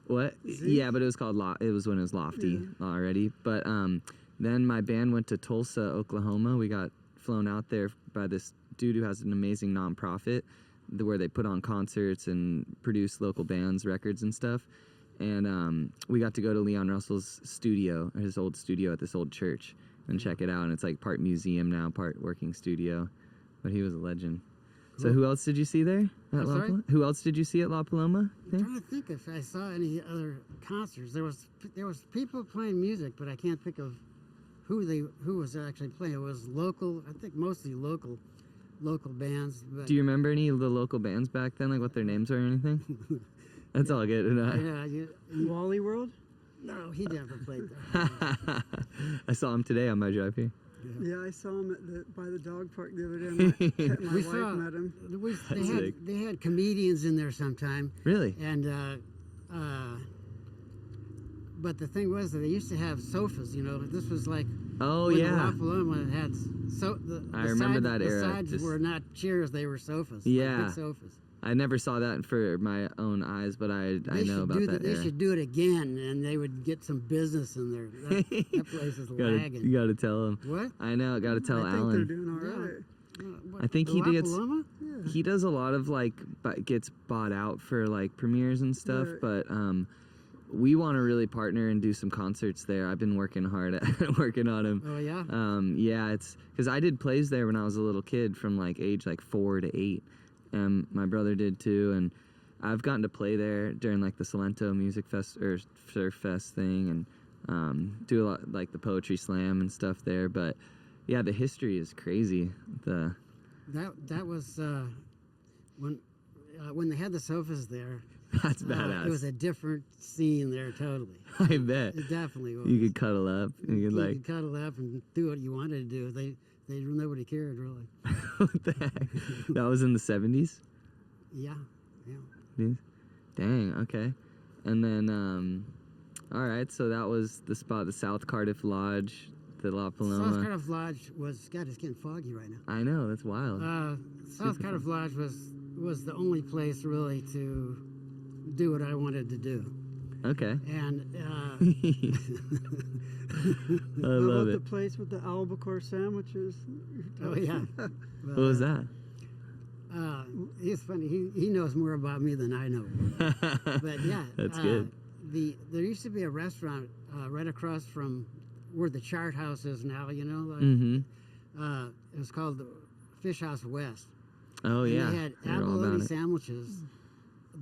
what? Zinc? Yeah, but it was called it was when it was Lofty already. But then my band went to Tulsa, Oklahoma. We got flown out there by this dude who has an amazing nonprofit where they put on concerts and produce local bands, records and stuff. And we got to go to Leon Russell's studio, his old studio at this old church, and check it out. And it's like part museum now, part working studio. But he was a legend. So who else did you see there? At sorry? Who else did you see at La Paloma? I'm trying to think if I saw any other concerts. There was people playing music, but I can't think of who was actually playing. It was local, I think mostly local bands. But Do you remember any of the local bands back then, like what their names are or anything? That's all good. Wally World? No, he never played there. I saw him today on my drive here. Yeah, I saw him by the dog park the other day. My We wife saw- met him. They had comedians in there sometime, Really? and but the thing was that they used to have sofas. This was like Oh when yeah. La Paloma had I remember that the era, sides just- were not chairs; they were sofas. Yeah. Like big sofas. I never saw that for my own eyes, but I know about that They era. should do it again, and they would get some business in there. That place is lagging. You gotta tell him. What? I know. Gotta tell I think they're Alan. doing all right. What, I think the he La gets- Paloma? He does a lot of like, gets bought out for like premieres and stuff. Right. But we want to really partner and do some concerts there. I've been working hard at working on him. Oh yeah. Yeah, it's because I did plays there when I was a little kid, from like age like 4 to 8, and my brother did too. And I've gotten to play there during like the Salento Music Fest or Surf Fest thing, and do a lot like the poetry slam and stuff there. But yeah, the history is crazy. That was when they had the sofas there. That's badass. It was a different scene there, totally. I bet. It definitely was. You could cuddle up. You could You like. could cuddle up and do what you wanted to do. Nobody cared really. What the heck? That was in the 70s? Yeah. Dang, okay. And then, all right, so that was the spot, the South Cardiff Lodge, the La Paloma. South Cardiff Lodge was, God, it's getting foggy right now. I know, that's wild. South Cardiff Lodge was the only place really to do what I wanted to do. Okay. And I How love about it. the place with the albacore sandwiches? oh yeah. What was that? He's funny. He knows more about me than I know. But yeah, That's good. There used to be a restaurant right across from where the Chart House is now. Mm-hmm. It was called the Fish House West. Oh, And yeah. They had I heard all abalone about it. sandwiches,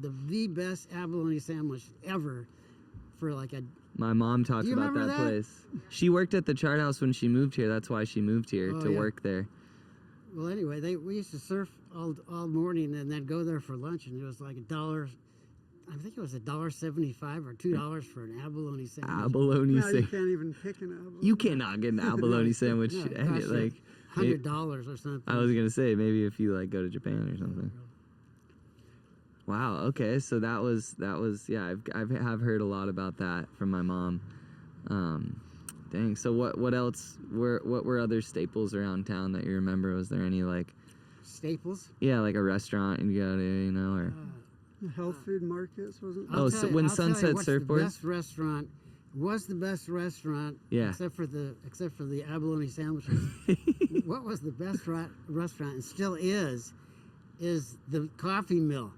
the best abalone sandwich ever, for like a. My mom talks Do you about that, remember that? place. She worked at the Chart House when she moved here. That's why she moved here, Oh, to yeah. work there. Well, anyway, we used to surf all morning and then go there for lunch, and it was like $1. I think it was $1.75 or $2 for an abalone sandwich. Abalone No, you sandwich. can't even pick an abalone. You cannot get an abalone sandwich. No, it and costs it, you like, $100 or something. I was gonna say maybe if you like go to Japan or something. Wow. Okay. So that was yeah. I've heard a lot about that from my mom. Dang. So what else? What were other staples around town that you remember? Was there any like Staples. yeah, like a restaurant you go to, you know, or The health food markets wasn't. Oh, so when I'll tell you Sunset what's Surfboards? The best restaurant was the best restaurant. Yeah. Except for the abalone sandwiches. What was the best restaurant and still is the Coffee Mill.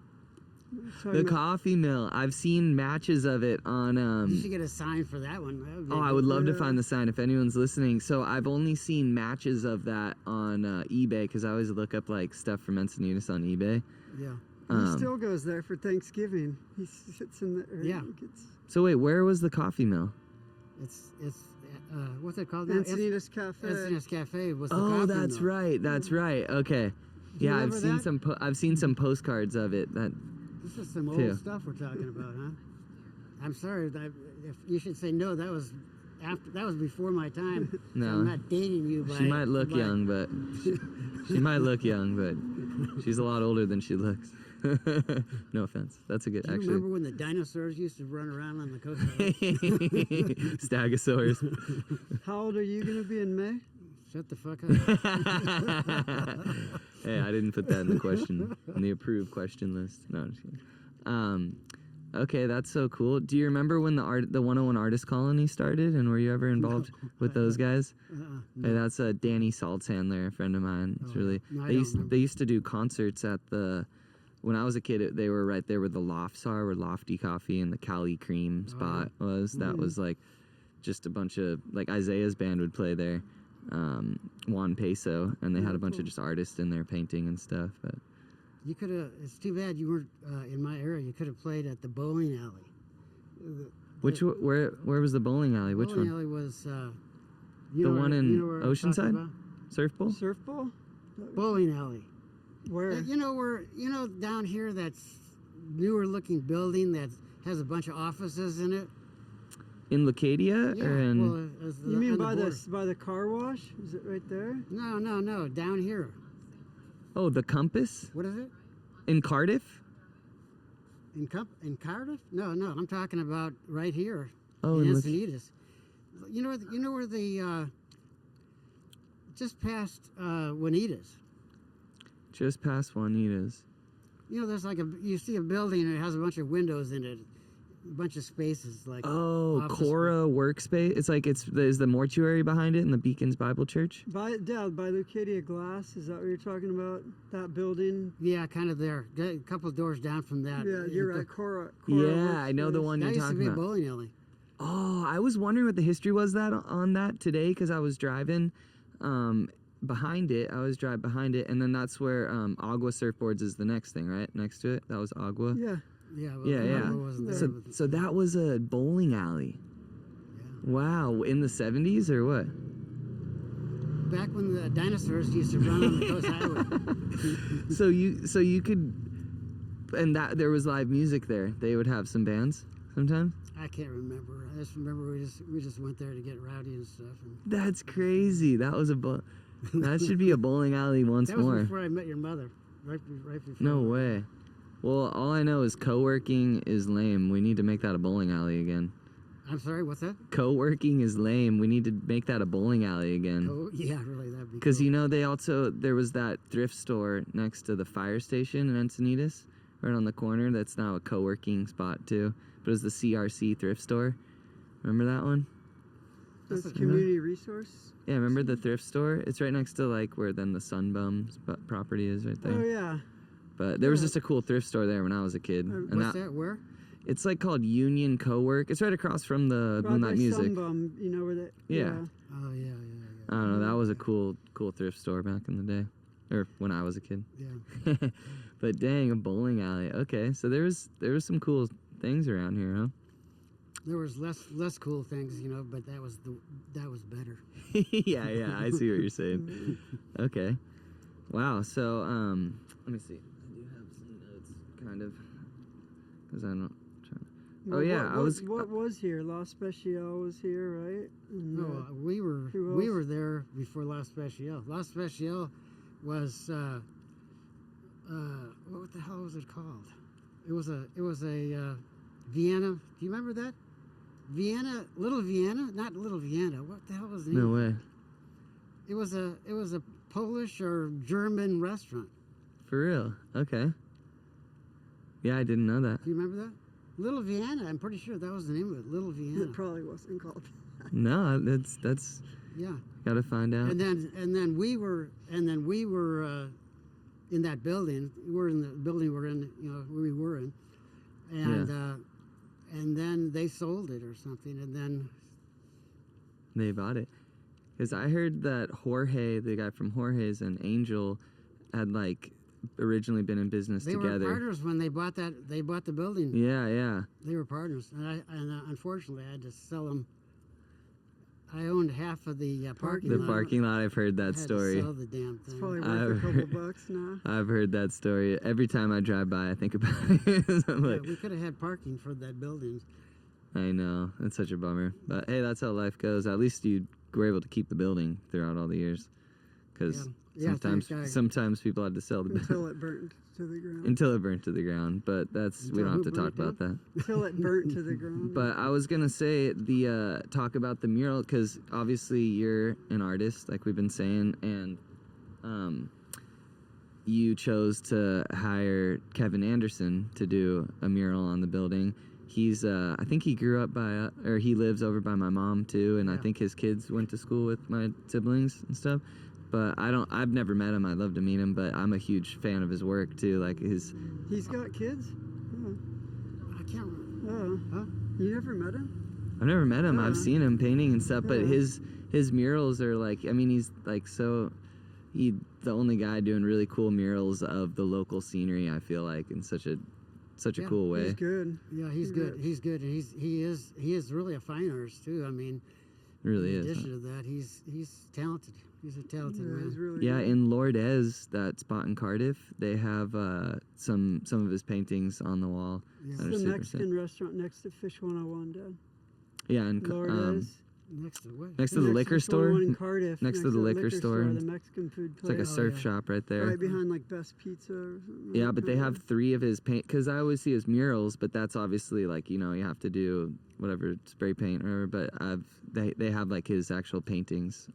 the coffee mill. I've seen matches of it on. You should get a sign for that one. That would be Oh, I would love to find the sign if anyone's listening. So I've only seen matches of that on eBay because I always look up like stuff from Encinitas on eBay. Yeah. He still goes there for Thanksgiving. He sits in there. Yeah. So wait, where was the coffee mill? It's what's it called now? Encinitas Cafe. Encinitas Cafe was the Oh, coffee that's mill. right. That's right. Okay. Yeah, I've remember seen that? I've seen some postcards of it. That This is some too. old stuff we're talking about, huh? I'm sorry. If you should say no. That was before my time. So No. I'm not dating you. she might look young, but she might look young, but she's a lot older than she looks. No offense. That's a good Do you remember when the dinosaurs used to run around on the coast? Stegosaurus. How old are you going to be in May? Shut the fuck up. Hey, I didn't put that in the question, in the approved question list. No, I'm just kidding. Okay, that's so cool. Do you remember when the 101 Artist Colony started, and were you ever involved with those guys? No. Hey, that's Danny Saltzhandler, a friend of mine. It's really no, I they don't used remember. they used to do concerts at the. When I was a kid, they were right there where the lofts are, where Lofty Coffee and the Cali Cream spot was. That was like just a bunch of like Isaiah's band would play there, Juan Peso, and they had a bunch of just artists in there painting and stuff. But You could have. It's too bad you weren't in my area. You could have played at the bowling alley. where was the bowling alley? Which bowling one? alley was. The one in where I'm talking Oceanside? about? Surf Bowl? Surf Bowl? Bowling alley. Where? Down here that's newer looking building that has a bunch of offices in it. In Leucadia or in? well, it's You mean on by border. the car wash? Is it right there? No, down here. Oh, the Compass What is it? in Cardiff. In Cardiff? No, I'm talking about right here. Oh, in in Encinitas. You know where the just past Juanita's. Just past Juanita's. There's you see a building and it has a bunch of windows in it, a bunch of spaces like. Oh, office Cora Workspace. It's like there's the mortuary behind it in the Beacons Bible Church. By Leucadia Glass, is that what you're talking about? That building? Yeah, kind of there. A couple of doors down from that. Yeah, you're right. Cora Yeah, I know the Workspace. one That you're used to talking be a about. bowling alley. Oh, I was wondering what the history was on that today because I was driving behind it. I was driving behind it, and then that's where Agua Surfboards is the next thing, right? Next to it. That was Agua. Yeah. Yeah, well, Yeah, yeah. Agua wasn't there, So, but- so that was a bowling alley. yeah. Wow, in the 70s or what? Back when the dinosaurs used to run on the coast highway. So you could, and that there was live music there. They would have some bands sometimes. I can't remember. I just remember we just went there to get rowdy and stuff. And That's crazy. That was that should be a bowling alley once that was more. before I met your mother. Right before. No way. Well, all I know is co-working is lame. We need to make that a bowling alley again. I'm sorry. What's that? Co-working is lame. We need to make that a bowling alley again. Oh yeah, really that'd be. Because cool. there was that thrift store next to the fire station in Encinitas, right on the corner. That's now a co-working spot too. But it was the CRC thrift store. Remember that one? That's community resource. Yeah, remember the thrift store? It's right next to like where then the Sunbums property is right there. Oh yeah. But there was just a cool thrift store there when I was a kid. And What's that? Where? It's like called Union Co-work. It's right across from the Right Moonlight by Music. Sunbum, where that. Yeah. Oh yeah. I don't know. That was a cool thrift store back in the day, or when I was a kid. Yeah. But dang, a bowling alley. Okay, so there was some cool things around here, huh? There was less cool things, but that was better. yeah, I see what you're saying. Okay, wow. So let me see. I do have some notes, kind of, because I don't. Well, Oh yeah, I was. What was here? La Special was here, right? And, No, we who we else? were there before La Special. La Special was what the hell was it called? It was a Vienna. Do you remember that? Vienna, Little Vienna, not Little Vienna. What the hell was the name? No way. It was a Polish or German restaurant. For real? Okay. Yeah, I didn't know that. Do you remember that? Little Vienna. I'm pretty sure that was the name of it. Little Vienna. It probably wasn't called. No, that's Yeah. gotta find out. And then we were in that building. We're in the building we're in. You know, we were in, and then they sold it or something, and then They bought it. Because I heard that Jorge, the guy from Jorge's and Angel, had like originally been in business they together. were partners when they bought that. They bought the building. Yeah, yeah. They were partners, and unfortunately I had to sell them. I owned half of the parking The lot. parking lot, I've heard I that had story. To sell the damn It's thing. probably worth a couple bucks now. I've heard that story. Every time I drive by, I think about it. I'm Yeah, like, we could have had parking for that building. I know. It's such a bummer. But hey, that's how life goes. At least you were able to keep the building throughout all the years. Because Yeah, thank God. sometimes people had to sell the building. Until it burnt to the ground. Until it burnt to the ground. But we don't have to talk about that. Until it burnt to the ground. But I was gonna say talk about the mural, because obviously you're an artist, like we've been saying, and you chose to hire Kevin Anderson to do a mural on the building. He's I think he grew up or he lives over by my mom too, and I think his kids went to school with my siblings and stuff. But I've never met him. I'd love to meet him, but I'm a huge fan of his work too. Like He's got kids? I can't remember. Huh? You never met him? I've never met him. I've Yeah. seen him painting and stuff, but Yeah. his murals are like, I mean, he's like the only guy doing really cool murals of the local scenery, I feel like, in such a cool way. He's good. Yeah, he's good. He's good, and he is really a fine artist too. I mean, Really in is. addition to that, he's talented. He's a talented Yeah, man. he's really Yeah, good. in Lourdes, that spot in Cardiff, they have some of his paintings on the wall. Yeah. that are It's the super Mexican sick. restaurant next to Fish 101, Dad. Yeah, and Lourdes. Next to what? next to the liquor Fish 101 store. in Cardiff. Next to the liquor store. The Mexican food It's like place. a surf yeah. shop right there. Right behind like Best Pizza or something. Yeah, but they have 3 of his paint, because I always see his murals, but that's obviously like, you have to do whatever, spray paint or whatever, but they have like his actual paintings,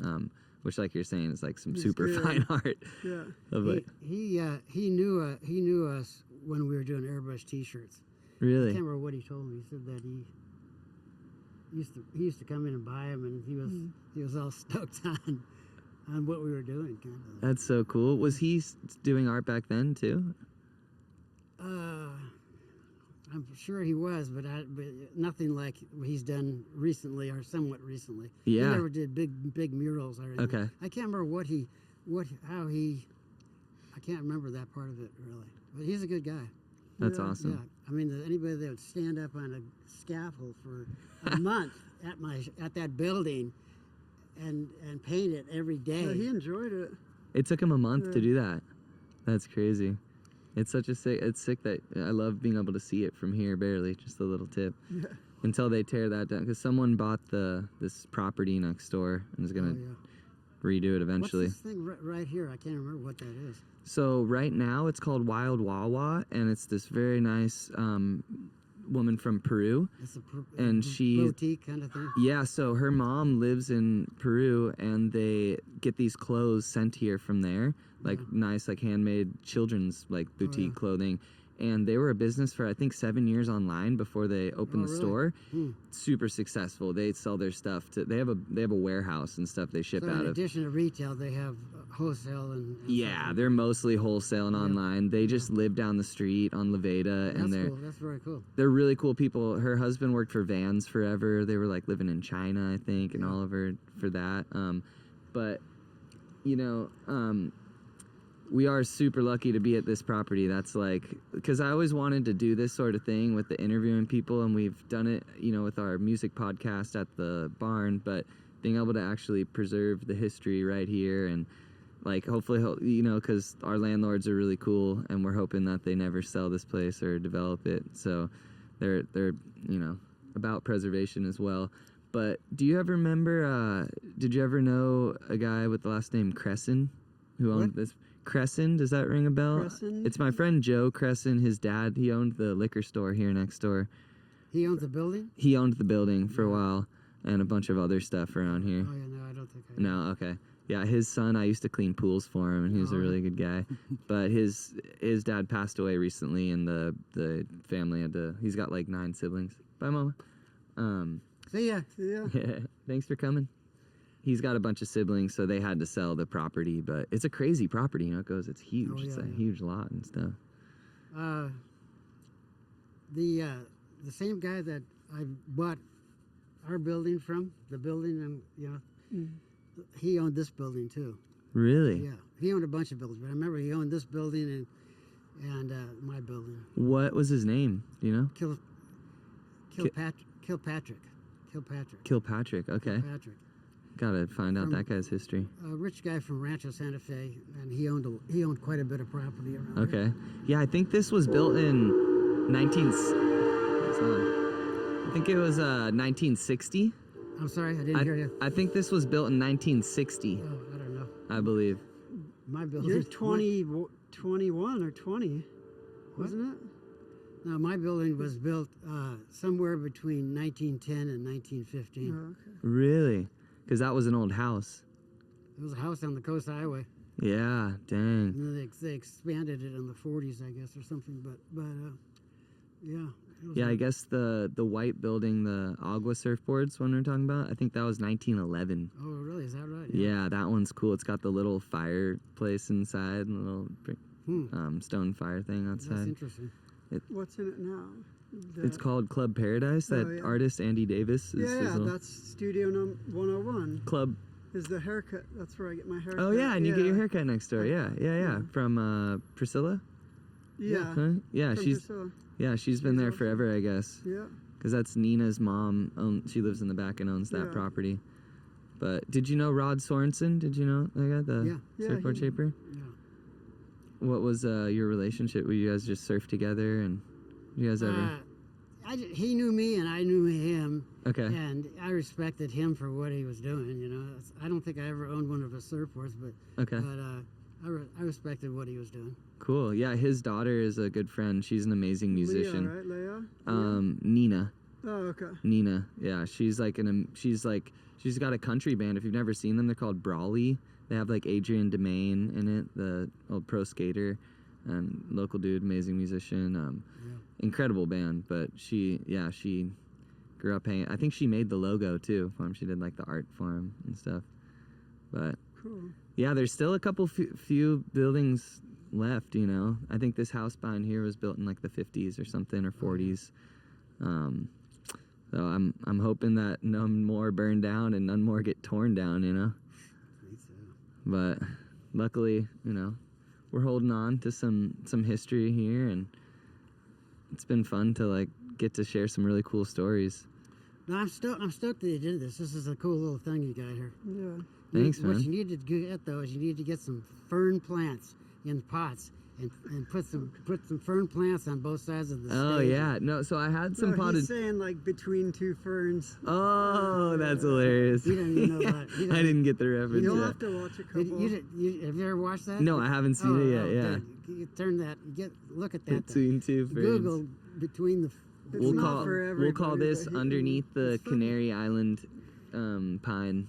which, like you're saying, is like some He's super good. fine art. Yeah. Of like, He knew us when we were doing airbrush T-shirts. I really? can't remember what he told me. He said that he used to come in and buy them, and he was all stoked on what we were doing, kind of. That's so cool. Was he doing art back then too? I'm sure he was, but nothing like he's done recently or somewhat recently. Yeah. He never did big murals or anything. Okay. I can't remember I can't remember that part of it really. But he's a good guy. That's Yeah. awesome. Yeah. I mean, anybody that would stand up on a scaffold for a month at that building and paint it every day. Yeah, he enjoyed it. It took him a month to Yeah. do that. That's crazy. It's sick that I love being able to see it from here, barely, just a little tip. Yeah. Until they tear that down, because someone bought this property next door and is gonna Oh, yeah. redo it eventually. What's this thing right here? I can't remember what that is. So right now it's called Wild Wawa, and it's this very nice woman from Peru. It's a And she- boutique kind of thing. Yeah, so her mom lives in Peru, and they get these clothes sent here from there, like nice, like handmade children's like boutique clothing. And they were a business for I think 7 years online before they opened the really? store. Super successful. They sell their stuff to. They have a warehouse and stuff they ship So out in of. addition to retail, they have wholesale and Yeah, stuff. they're mostly wholesale and online. They just live down the street on Leucadia, and That's cool. That's very cool. they're really cool people. Her husband worked for Vans forever. They were like living in China, I think, and all over for that. But we are super lucky to be at this property. That's like, because I always wanted to do this sort of thing with the interviewing people, and we've done it, with our music podcast at the barn, but being able to actually preserve the history right here, and like hopefully, because our landlords are really cool, and we're hoping that they never sell this place or develop it. So they're about preservation as well. But do you ever remember, did you ever know a guy with the last name Cresson? who owned this. Crescent, does that ring a bell? Crescent? It's my friend Joe Crescent. His dad, he owned the liquor store here next door. He owns the building? He owned the building for a while and a bunch of other stuff around here. Oh, yeah, no, I don't think I know. No, okay. Yeah, his son, I used to clean pools for him, and he was a really good guy. But his dad passed away recently, and the family had to. He's got like 9 siblings. Bye, Mama. See ya. Yeah. Yeah, thanks for coming. He's got a bunch of siblings, so they had to sell the property. But it's a crazy property, you know. It's huge. Oh, It's yeah, a yeah. huge lot and stuff. The same guy that I bought our building from, the building, and he owned this building too. Really? Yeah, he owned a bunch of buildings, but I remember he owned this building and my building. What was his name? Do you know? Kilpatrick. Kilpatrick. Okay. Patrick. Gotta find out that guy's history. A rich guy from Rancho Santa Fe, and he owned quite a bit of property around here. Okay. Yeah, I think this was built in 1960. I'm sorry, I didn't hear you. I think this was built in 1960, Oh, I don't know. I believe. My building. You're 21 or 20, wasn't it? No, my building was built somewhere between 1910 and 1915. Oh, okay. Really? Because that was an old house. It was a house on the Coast Highway, Yeah, dang. and then they expanded it in the 40s, I guess, or something. But yeah. It was Yeah, I guess the white building, the Agua surfboards, one we're talking about, I think that was 1911. Oh, really? Is that right? Yeah, that one's cool. It's got the little fireplace inside and a little stone fire thing That's outside. interesting. What's in it now? It's called Club Paradise. That yeah. artist Andy Davis is his Yeah, little that's Studio 101. club. Is the haircut? That's where I get my haircut. Oh yeah, and you get your haircut next door. Yeah. From Priscilla. Yeah. Huh? Yeah, from she's Priscilla. she's been there forever, I guess. Yeah. Because that's Nina's mom. She lives in the back and owns that Yeah. property. But did you know Rod Sorensen? Did you know that guy, the Yeah, surfboard he- shaper? Yeah. What was your relationship? Were you guys just surf together, and you guys ever? He knew me and I knew him. Okay. And I respected him for what he was doing. I don't think I ever owned one of his surfboards, but Okay. I respected what he was doing. Cool. Yeah, his daughter is a good friend. She's an amazing musician. Leah, right? Leah? Nina. Oh, okay. Nina. Yeah, she's got a country band. If you've never seen them, they're called Brawley. They have like Adrian Domain in it, the old pro skater and local dude, amazing musician. Incredible band. But she grew up hanging. I think she made the logo too for him. She did like the art for him and stuff. But Cool. yeah, there's still a couple few buildings left. I think this house behind here was built in like the 50s or something, or 40s. So I'm hoping that none more burn down and none more get torn down. But luckily, we're holding on to some history here, and it's been fun to like get to share some really cool stories. No, I'm stoked that you did this. This is a cool little thing you got here. Yeah. Thanks, What man. you need to get though is you need to get some fern plants in pots and put some fern plants on both sides of the Oh stage. yeah, no. So I had some No, potted. he's saying like between two ferns. Oh, that's hilarious. You didn't even know that. You I didn't get the reference You'll yet. have to watch a couple. have you ever watched that? No, I haven't seen it yet. Yeah. good. You turn that. Look at that. Between two ferns. Google between the. It's We'll not call for we'll call everybody, this but underneath the it's funny. Canary Island pine.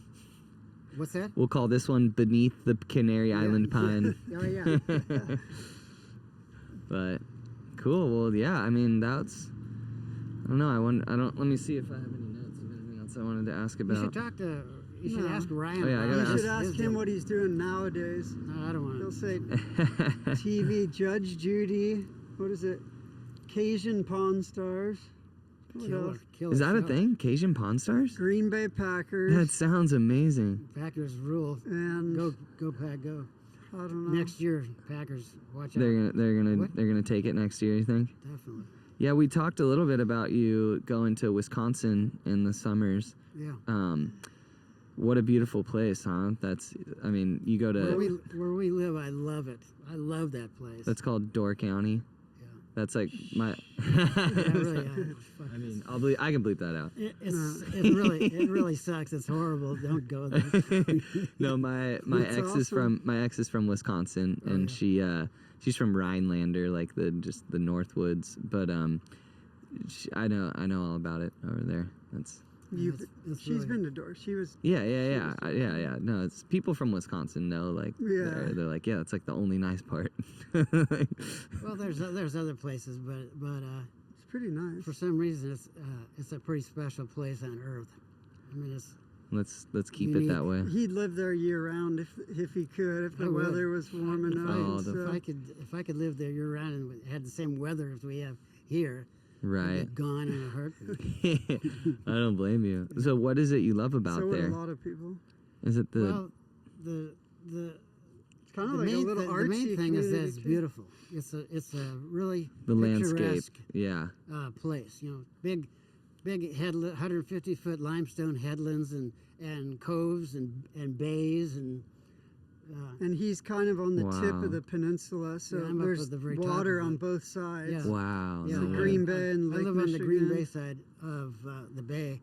What's that? We'll call this one beneath the Canary Island pine. Oh yeah. But cool. Well, yeah. I mean, that's. I don't know. Let me see if I have any notes of anything else I wanted to ask You about. should talk to. You should No. ask Ryan. Oh, yeah, I about gotta You his- should ask his him deal. what he's doing nowadays. No, I don't want He'll to. say TV Judge Judy. What is it? Cajun Pawn Stars. What else? Is that a thing? Cajun Pawn Stars? Green Bay Packers. That sounds amazing. Packers rule. and Go Pack go. I don't know. Next year, Packers. Watch out. They're What? gonna take it next year. You think? Definitely. Yeah, we talked a little bit about you going to Wisconsin in the summers. Yeah. What a beautiful place, huh? You go Where to. we live, I love it. I love that place. That's called Door County. That's like my. Yeah, really, I mean, I can bleep that out. it really sucks. It's horrible. Don't go there. No, my That's ex is awesome. from Wisconsin, and she's from Rhinelander, like the Northwoods. But I know all about it over there. That's It's She's really- been to Dorset. She was. yeah. No, it's people from Wisconsin know, like, Yeah. they're like, yeah, it's like the only nice part. Well, there's other places, but It's pretty nice. for some reason it's a pretty special place on Earth. I mean, it's Let's keep it Unique. that way. He'd live there year round if he could, if I the would. weather was warm enough. Oh, and the- stuff. if I could live there year round and had the same weather as we have here, I'd Right. be gone in a heartbeat. I don't blame you. So what is it you love about so would there? a lot of people. Is it the Well, the It's kind of the like a main, little artsy the main thing is that community, it's too. beautiful. It's a really the landscape? picturesque, Yeah. place. You know, big 150-foot limestone headlands and coves and bays and And he's kind of on the tip Wow. of the peninsula, so Yeah, I'm up there's at the very top water of on it. both sides. Yeah. Wow. yeah, no the way. Green Bay and I Lake live on the Green Michigan. Bay side of the bay,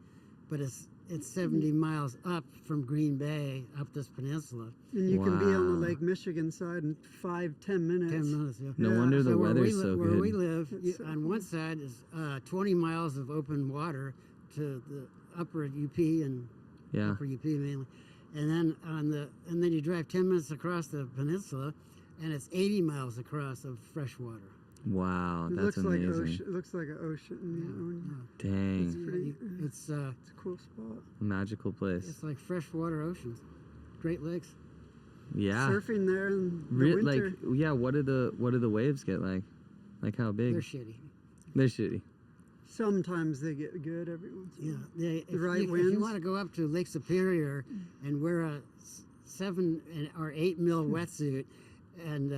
but it's 70 miles up from Green Bay up this peninsula. And you can be on the Wow. Lake Michigan side in 5-10 minutes. 10 minutes. Yeah. No Yeah. wonder the So where weather's we, so where good. we live, It's so on one side is 20 miles of open water to the upper UP and Yeah. upper UP mainly, and then you drive 10 minutes across the peninsula, and it's 80 miles across of fresh water. Wow, It that's looks like amazing. ocean. It looks like an ocean. You know, Dang, It's pretty- It's it's a cool spot. magical place. it's like freshwater oceans, Great Lakes. Yeah. Surfing there in the Re- winter. like, yeah. What do the waves get like? Like how big? They're shitty. They're shitty. Sometimes they get good every once in a Yeah, while. if, right if you winds? want to go up to Lake Superior and wear a 7 or 8 mil wetsuit and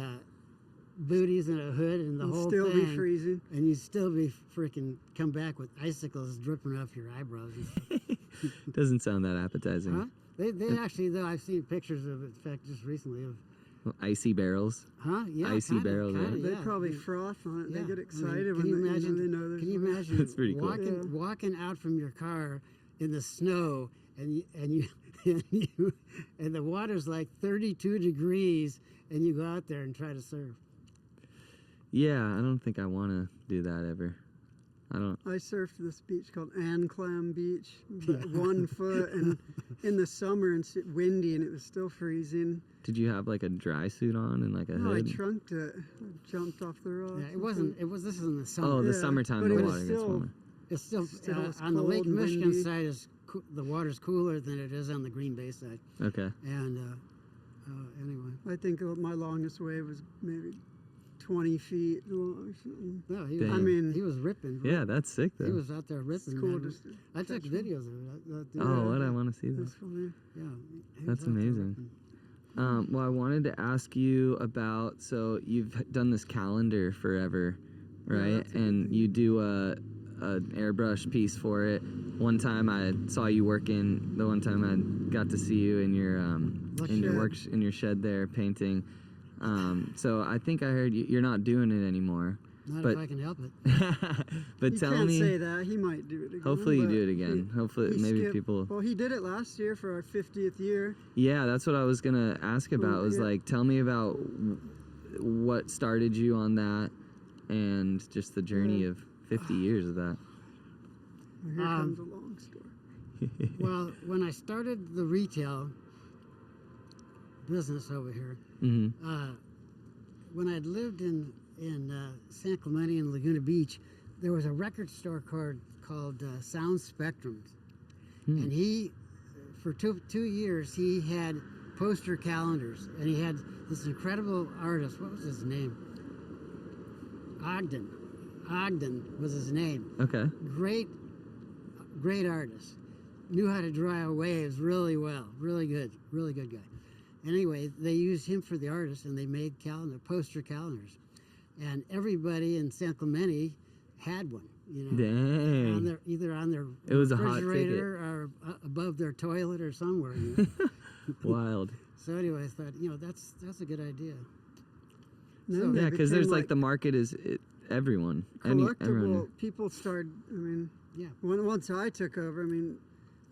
booties and a hood and the And whole still thing, be freezing. and you still be freaking come back with icicles dripping off your eyebrows. And stuff. Doesn't sound that appetizing. Huh? They actually, though, I've seen pictures of it, in fact, just recently of, Icy barrels. huh? Yeah, Icy kinda, barrels, yeah. kinda, They yeah. probably froth on it. Yeah. They get I excited mean, when can you they, imagine, they know there's Can you water. imagine That's pretty cool. walking out from your car in the snow and and the water's like 32 degrees and you go out there and try to surf. Yeah, I don't think I want to do that ever. I don't. I surfed this beach called Anclam Beach, but 1 foot, and in the summer and it's windy, and it was still freezing. Did you have like a dry suit on and like a No, I hood? trunked it. I jumped off the rocks. Yeah, it wasn't. This is in the summer. Oh, the Yeah, summertime but the it was water gets still- warmer. It's still, it's on the Lake cold and Michigan windy. side the water's cooler than it is on the Green Bay side. Okay. And anyway, I think my longest wave was maybe 20 feet long or something. no, Dang. I mean, he was ripping. Yeah, that's sick though. He was out there ripping. it's cool man. just to I took catch 'em. videos of it. Oh, what I want to see that. That's funny. Yeah, he That's was out there amazing. ripping. Well, I wanted to ask you about. So you've done this calendar forever, right? that's a good And thing. you do an airbrush piece for it. One time I saw you working. The one time I got to see you in your Shed. in your shed there painting. So I think I heard you're not doing it anymore. Not but if I can help it. but You tell can't me. say that. He might do it again. Hopefully you but do it again. Hopefully he maybe skipped- people. Well, he did it last year for our 50th year. Yeah, that's what I was gonna ask about. Was yeah. like, tell me about what started you on that, and just the journey of 50 years of that. Well, here comes a long story. Well, when I started the retail business over here, Mm-hmm. when I'd lived in San Clemente and Laguna Beach, there was a record store called Sound Spectrums, and he, for two years, he had poster calendars, and he had this incredible artist. What was his name? Ogden. Ogden was his name. Okay. Great artist. Knew how to draw waves really well. Really good guy. Anyway, they used him for the artist, and they made poster calendars, and everybody in San Clemente had one. You know, Dang. either on their It was a hot refrigerator or above their toilet or somewhere. You know? Wild. So anyway, I thought, that's a good idea. Then they Yeah, because there's became, like the market is everyone. collectible. Everyone. People started. I mean, Yeah. once I took over, I mean,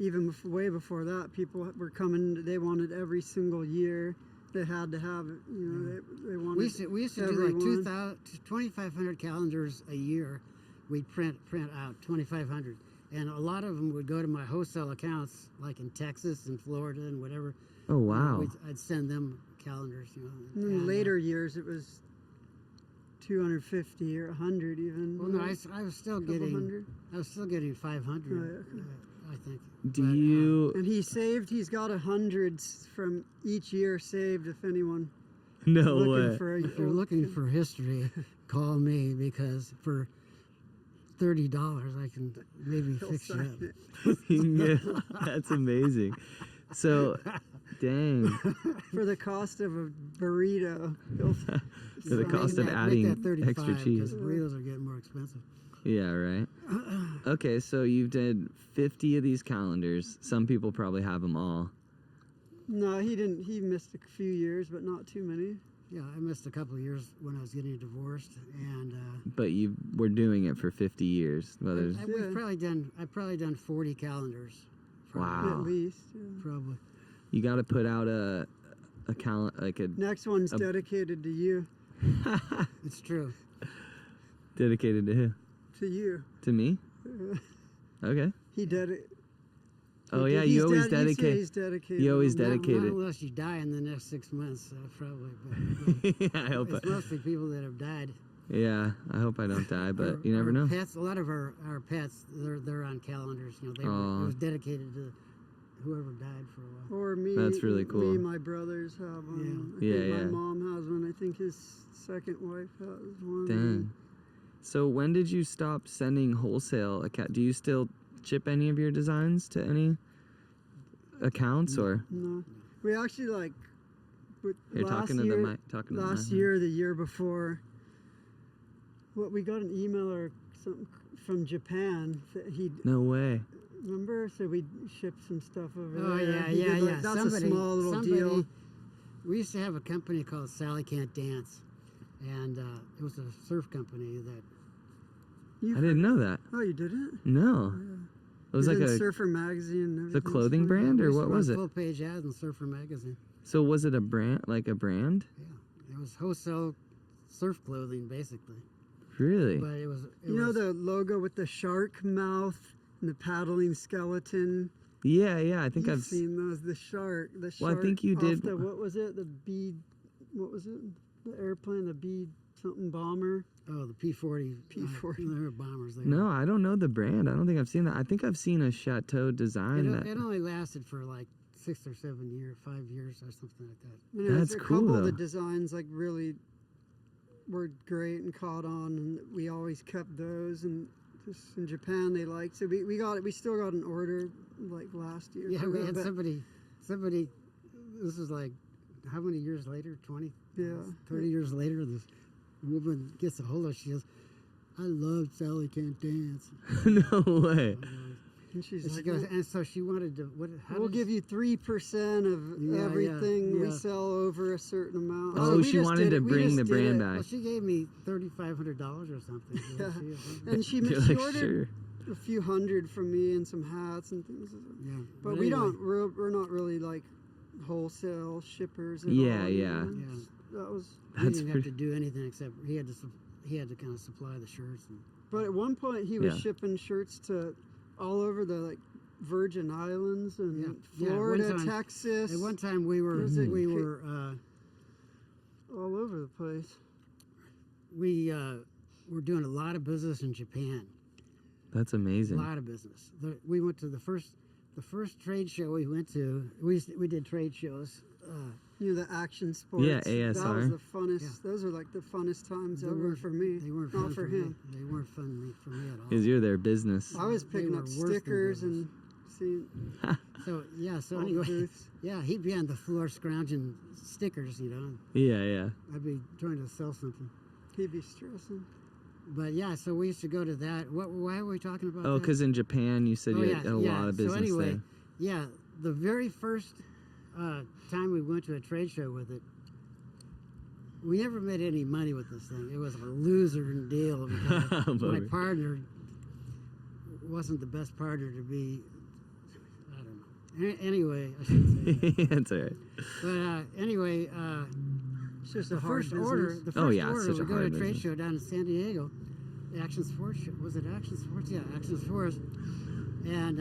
even way before that, people were coming. They wanted every single year. They had to have it. You know, they wanted. We used to do every like one. 2,500 calendars a year. We'd print out 2,500, and a lot of them would go to my wholesale accounts, like in Texas and Florida and whatever. Oh wow. I'd send them calendars, you know. And then later years, it was 250 or 100 even. Well, no, right? I was still Couple getting. hundred. I was still getting 500. Right, okay. I think. Do But, you? And he's got 100 from each year saved. If anyone No looking way. for a, If you're looking for history, call me, because for $30 I can maybe he'll fix you sign up. it. Yeah, that's amazing. So, dang. For the cost of a burrito. he'll- For the sign cost it. of adding make that 35, extra cheese. because burritos are getting more expensive. Yeah, right. Okay, so you did 50 of these calendars. Some people probably have them all. No, he didn't. He missed a few years, but not too many. Yeah, I missed a couple of years when I was getting divorced, and But you were doing it for 50 years. Whether Yeah. I've probably done 40 calendars. Wow. At least. Yeah. Probably. you got to put out a calendar, like a Next one's dedicated to you. It's true. dedicated to who? To you. To me? Okay. He did it. Oh yeah, you always dedicate. He's dedicated. You always Not dedicated. unless you die in the next 6 months, probably. But, I hope. it's mostly people that have died. Yeah, I hope I don't die, but Our- you never our know. Pets, a lot of our pets, they're on calendars. You know, Aw. it was dedicated to whoever died for a while. Or me. That's really cool. Me and my brothers have one. I Yeah, think yeah. my mom has one. I think his second wife has one. Dang. So when did you stop sending wholesale? Do you still ship any of your designs to any accounts or? No. We actually like. You're last talking to year, the mic. Talking to Last the mic. year, the year before, we got an email or something from Japan that he No way. remember, so we shipped some stuff over Oh there. yeah, He yeah, did, like, yeah. That's a small little deal. We used to have a company called Sally Can't Dance, and it was a surf company that. I didn't know that. Oh, you didn't? No. It was like in a. Surfer magazine. And The everything, clothing so- brand, or we used what to was run it? Full-page ads in Surfer magazine. So was it a brand, like a brand? Yeah, it was wholesale surf clothing basically, Really? but it was. It You know was, the logo with the shark mouth and the paddling skeleton? Yeah, yeah. I think You've I've seen those. The shark. The Well, I shark think you off did- The, what was it? The B. What was it? The airplane. The B something bomber. Oh, the P-40. P-40. They were bombers. They No, I don't know the brand. I don't think I've seen that. I think I've seen a Chateau design It, that. it only lasted for like 6 or 7 years, 5 years, or something like that. And That's a cool, couple of the though. designs like really were great and caught on, and we always kept those. And just in Japan, they liked. So we got it. We still got an order like last year. Yeah, for we that, had but- somebody. This is like how many years later? 20. Yeah. 30 years later, this woman gets a hold of us. She goes, "I love Sally Can't Dance." No way. And she's And she like, goes, and so she wanted to. What? How we'll did give you 3% of Yeah, yeah, everything we yeah. sell over a certain amount. Oh, So we she just wanted did to it- we bring just the did brand it. back. Well, she gave me $3,500 or something. Yeah. She- And she, You're she like, ordered sure. a few hundred from me and some hats and things. yeah. But we anyway, don't. We're not really like wholesale shippers. At Yeah, all, yeah. know? Yeah. That was. He That's didn't have pretty. to do anything except he had to kind of supply the shirts. And, But at one point, he was Yeah. shipping shirts to all over the like Virgin Islands and Yeah. Yeah, Florida, one time- Texas, At one time, we were Was it we ca- were all over the place. we were doing a lot of business in Japan. That's A amazing. lot of business. We went to the first trade show we went to. We did trade shows. You know, the action sports. Yeah, That was ASR. the funnest. Yeah. Those are like the funnest times They ever weren't- for me. They weren't not fun for me. him. They weren't fun for me at all. Because you're their business. I was They picking were up worse than stickers business. and seeing So yeah. So all the anyway, booths. yeah, he'd be on the floor scrounging stickers. You know, Yeah, yeah. I'd be trying to sell something. He'd be stressing. But yeah, so we used to go to that. Why were we talking about Oh, that? because in Japan you said Oh, you had a lot of business so anyway, there. yeah, the very first time we went to a trade show with it, we never made any money with this thing. It was a loser deal because my partner wasn't the best partner to be. I don't know. Anyway, I shouldn't say that. That's all right. But anyway, It's just the a hard first business. order. The first Oh, yeah, it's order, such a we go to hard a trade business. show down in San Diego. The Action Sports show. Was it Action Sports? Yeah, Action Sports. And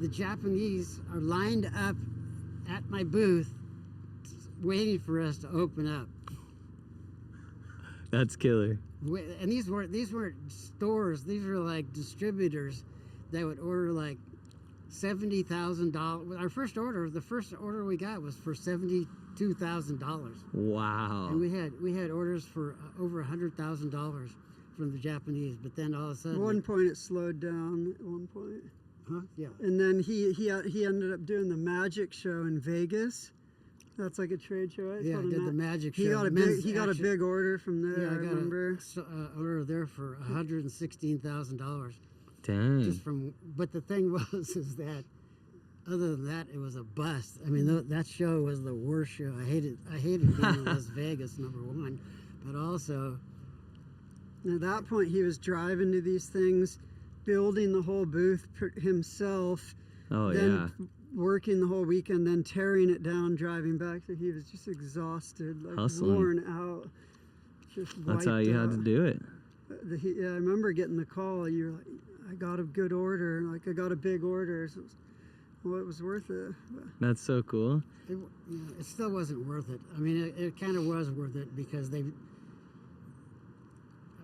the Japanese are lined up at my booth, waiting for us to open up. That's killer. And these weren't stores. These were like distributors that would order like $70,000. Our first order, the first order we got was for $72,000. Wow. And we had orders for over $100,000 from the Japanese. But then all of a At sudden, one point, it slowed down. At one point, huh? Yeah. and then he ended up doing the magic show in Vegas. That's like a trade show, right? It's Yeah, I called a did the magic show. He got a Men's big action- big order from there. Yeah, I remember. got a order there for $116,000. Dang. Just from, but the thing is that other than that, it was a bust. I mean, that show was the worst show. I hated being in Las Vegas, number one, but also, And at that point, he was driving to these things, building the whole booth himself. Oh, then yeah. working the whole weekend, then tearing it down, driving back. So he was just exhausted, like Hustling. worn out. Just That's how you had to do it. Yeah, I remember getting the call. You're like, I got a good order. Like, I got a big order. So it was worth it. That's so cool. it still wasn't worth it. I mean, it kind of was worth it because I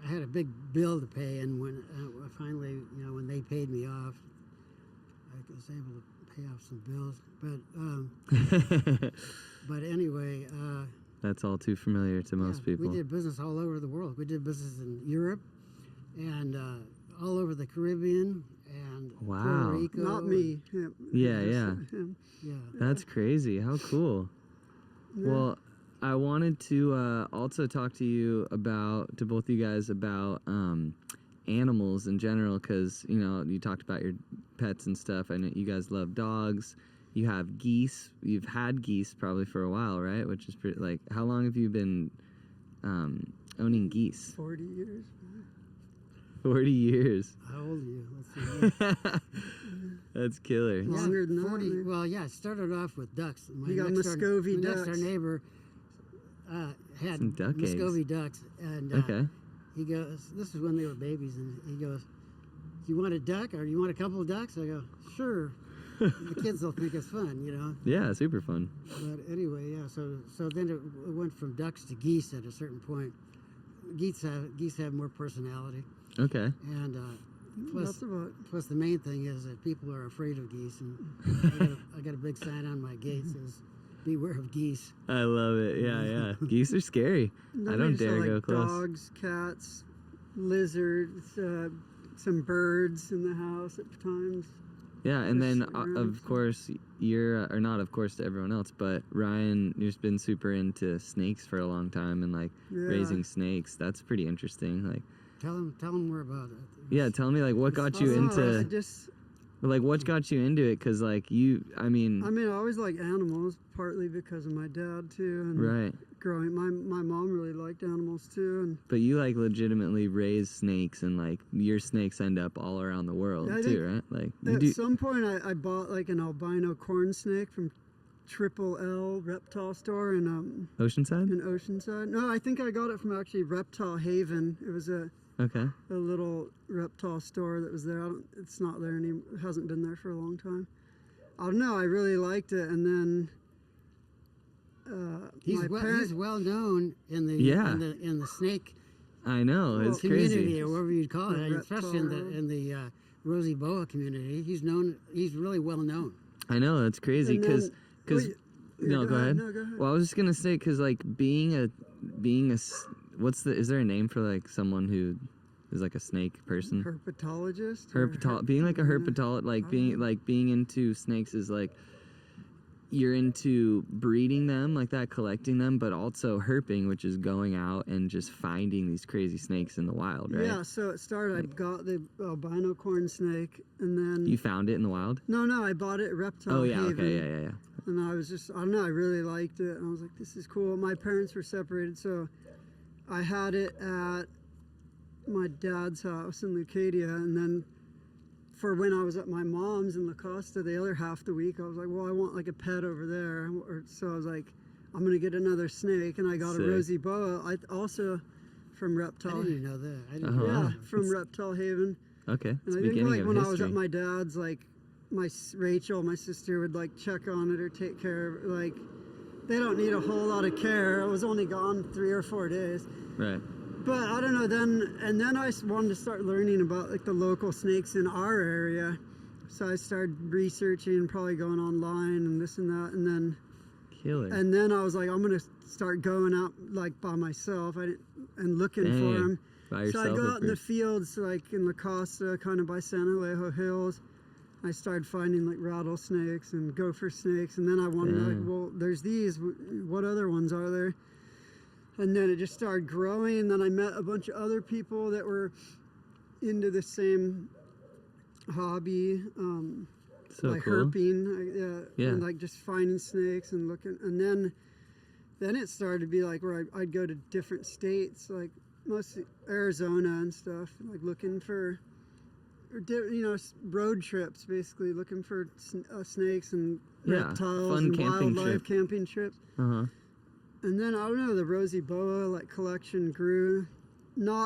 had a big bill to pay, and when finally, when they paid me off, I was able to pay off some bills. But anyway, That's all too familiar to most people. we did business all over the world. We did business in Europe and all over the Caribbean and Wow. Puerto Rico. Not me. Him. Yeah, Just yeah. him. Yeah. That's crazy. How cool. Well, I wanted to also talk to both of you guys about animals in general, because you talked about your pets and stuff. I know you guys love dogs. You have geese. You've had geese probably for a while, right? Which is pretty. Like, how long have you been owning geese? 40 years. 40 years. How old are you? Let's see. That's killer. Yeah. Longer than that, 40. maybe. Well, yeah, it started off with ducks. You got Muscovy my next door ducks. neighbor had Some duck eggs. Muscovy ducks, and Okay. he goes, this is when they were babies, and he goes, "Do you want a duck or do you want a couple of ducks?" I go, "Sure." The kids will think it's fun, Yeah, super fun. But anyway, yeah. So then it went from ducks to geese at a certain point. Geese have more personality, Okay. and That's about. plus the main thing is that people are afraid of geese, and I got a big sign on my gate that says, "Beware of geese." I love it. Yeah, yeah. Geese are scary. I don't dare go close. Dogs, cats, lizards, some birds in the house at times. Yeah, and then Just around of stuff. course you're, or not of course to everyone else, but Ryan, you've been super into snakes for a long time and like Yeah. raising snakes. That's pretty interesting. Like, Tell them more about it. yeah, tell me like what got you I into, just. like what got you into it? Cause like I mean, I always like animals, partly because of my dad too, and right. growing. My mom really liked animals too, and But you like legitimately raise snakes and like your snakes end up all around the world Yeah, I too, think right? Like you at do. some point I bought like an albino corn snake from Triple L Reptile Store in Oceanside? Oceanside. No, I think I got it from actually Reptile Haven. It was a Okay. little reptile store that was there. It's not there anymore. It hasn't been there for a long time. I don't know. I really liked it, and then He's my parents. well known in the Yeah. in the snake I know. Well, It's community crazy. or whatever you'd call The it, especially in reptile. the Rosie Boa community. He's really well known. I know. It's crazy And because then- well, yeah, no, go ahead. No, go ahead. Well, I was just gonna say because like being a is there a name for like someone who is like a snake person? Herpetologist. or Being like a yeah. herpetologist, like being into snakes is like you're into breeding them like that, collecting them, but also herping, which is going out and just finding these crazy snakes in the wild, right? Yeah, so it started. I got the albino corn snake, and then You found it in the wild? no, I bought it at Reptile Oh yeah, Haven. okay, yeah. And I don't know, I really liked it. And I was like, this is cool. My parents were separated, so I had it at my dad's house in Leucadia. And then for when I was at my mom's in Leucadia, the other half the week, I was like, well, I want like a pet over there. So I was like, I'm going to get another snake. And I got Sick. a rosy boa. I also from I Reptile. didn't even know that. I didn't Uh-huh. know Yeah, that. from Reptile Haven. Okay, it's And the I think beginning like of when history. I was at my dad's, like Rachel, my sister, would like check on it or take care of it. Like they don't need a whole lot of care. I was only gone 3 or 4 days. Right. But I don't know. Then I wanted to start learning about like the local snakes in our area. So I started researching, probably going online and this and that, and Killer. then I was like, I'm gonna start going out like by myself and looking for Dang. them. By So yourself I go at out in the first. fields, like in La Costa, kind of by San Alejo Hills. I started finding like rattlesnakes and gopher snakes, and then I wanted like, Dang. well, there's these. What other ones are there? And then it just started growing. And then I met a bunch of other people that were into the same hobby, So like cool. herping, Yeah. and like just finding snakes and looking. And then it started to be like where I'd go to different states, like mostly Arizona and stuff, like looking for, road trips, basically looking for snakes and Yeah, reptiles fun and camping wildlife trip. camping trips. Uh-huh. And then I don't know, the rosy boa like collection grew.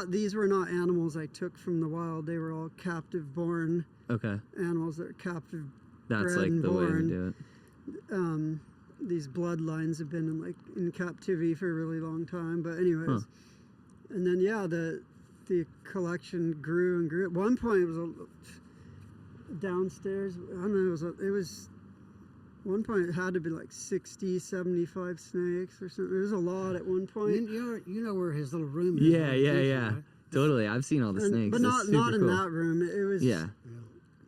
These were not animals I took from the wild. They were all captive born Okay. animals that are captive. That's Bred like and the way to born. do it. These bloodlines have been in captivity for a really long time. But anyways, Huh. and then the collection grew and grew. At one point, it was downstairs. I don't know. It was one point it had to be like 60, 75 snakes or something. It was a lot at one point. You know where his little room is. Yeah, on yeah, the yeah. right? Totally. I've seen all the snakes. But That's not super in cool. that room. It was Yeah.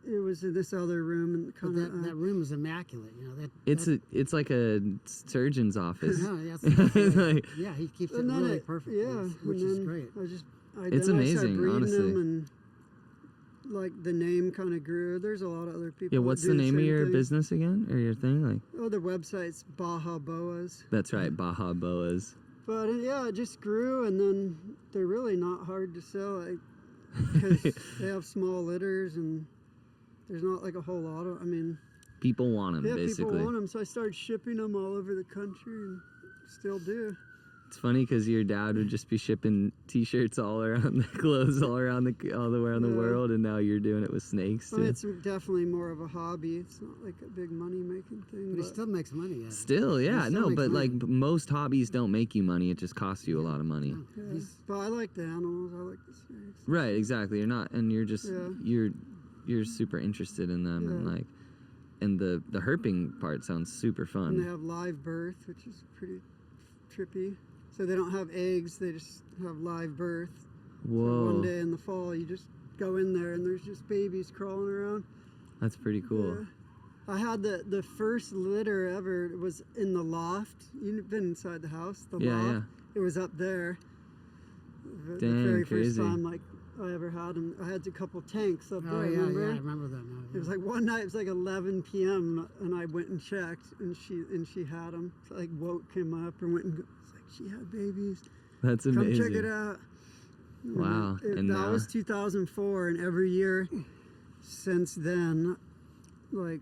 It was in this other room and But kind of that room is immaculate. You know that. It's like a surgeon's office. No, that's It's like- yeah, he keeps it and then really perfect. Which and is then great. I It's started amazing, breeding honestly. them and like the name kind of grew. There's a lot of other people. Yeah, that what's do the name of same your thing. business again? Or your thing? Like Oh, the website's Baja Boas. that's right, Baja Boas. But it just grew, and then they're really not hard to sell because they have small litters and there's not like a whole lot of. I mean, People want them, yeah, basically. people want them, so I started shipping them all over the country and still do. It's funny because your dad would just be shipping T-shirts all around the clothes, all around the Yeah. world, and now you're doing it with snakes I too. mean, it's definitely more of a hobby. It's not like a big money making thing. But he still makes money. At it. Still, yeah, still no, makes but money. like most hobbies don't make you money; it just costs you a lot of money. Yeah. He's- But I like the animals. I like the snakes. Right, exactly. You're not, and you're just Yeah. you're super interested in them, and Yeah. like, and the herping part sounds super And they fun. have live birth, which is pretty trippy. So they don't have eggs; they just have live birth. So Whoa, one day in the fall, you just go in there and there's just babies crawling around. that's pretty cool. Yeah. I had the first litter ever was in the loft. You've been inside the house. The Yeah, loft. yeah. It was up there. The Dang, very crazy. first time I ever had them. I had a couple tanks up Oh there. yeah, remember? yeah, I remember that now. It was like one night. It was like 11 p.m. and I went and checked, and she had them. So like woke him up and went and it's like she had babies. That's Come amazing. check it out. Wow, and that now- was 2004, and every year since then, like,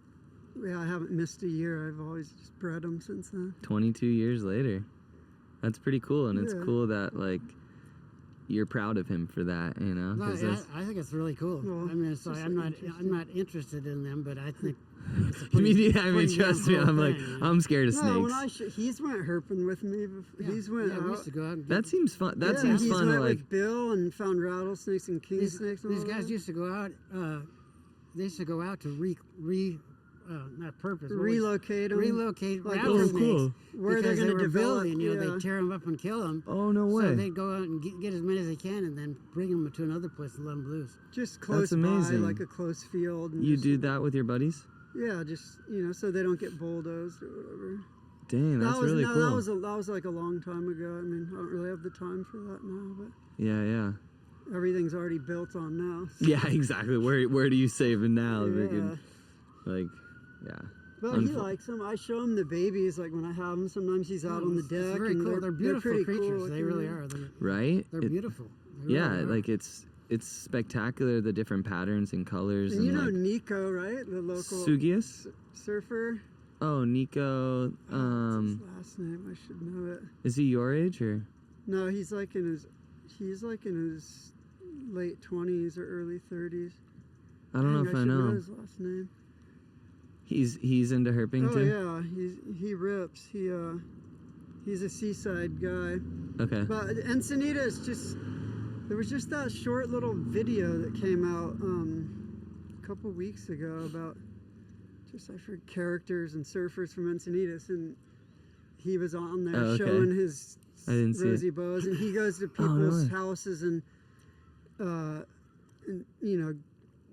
yeah, I haven't missed a year. I've always just bred them since then. 22 years later. That's pretty cool, and it's Yeah. cool that like you're proud of him for that, you know? No, 'cause yeah, that's- I think it's really cool. Well, I mean, it's just like, I'm interesting. not interested in them, but I think. It's a I mean, pretty- I mean, pretty damn trust me, cool I'm like, thing, you know? I'm scared of No, snakes. when he's went herping with me. Yeah, He's went yeah, we used out. to go out and That seems fun. That Yeah, seems he's fun to went like. with Bill and found rattlesnakes and king snakes. And These all guys that. used to go out. They used to go out to not purpose. what was- relocate them. relocate Like, rattlesnakes cool. Where they're because going they to were develop. building. You know, yeah. they tear them up and kill them. Oh no So way! they'd go out and get as many as they can, and then bring them to another place and let them loose. Just close by, amazing. like a close field. And You just, do that with your buddies? Yeah, just so they don't get bulldozed or whatever. Dang, that's really cool. That was like a long time ago. I mean, I don't really have the time for that now, but Yeah, yeah, everything's already built on now. So, yeah. Exactly. Where do you save it now? yeah. Freaking, like, yeah. But he likes them. I show him the babies, like when I have him. Sometimes he's out on the It's deck. very and cool. They're beautiful pretty creatures. cool They really are. Right? They're beautiful. They Yeah, really are. like it's spectacular, the different patterns and colors. And you know like, Nico, right? The local Sugius? surfer. Oh, Nico. What's his last name? I should know it. Is he your age or? No, he's like in his late 20s or early 30s. I don't know if I should know. his last name. He's into herping Oh too. yeah, he rips. He's a seaside guy. Okay. But Ensenada is just, there was just that short little video that came out a couple weeks ago about just, I forget, characters and surfers from Encinitas, and he was on there Oh, okay. showing his I didn't see rosy it. bows, and he goes to Oh, people's really? houses and you know,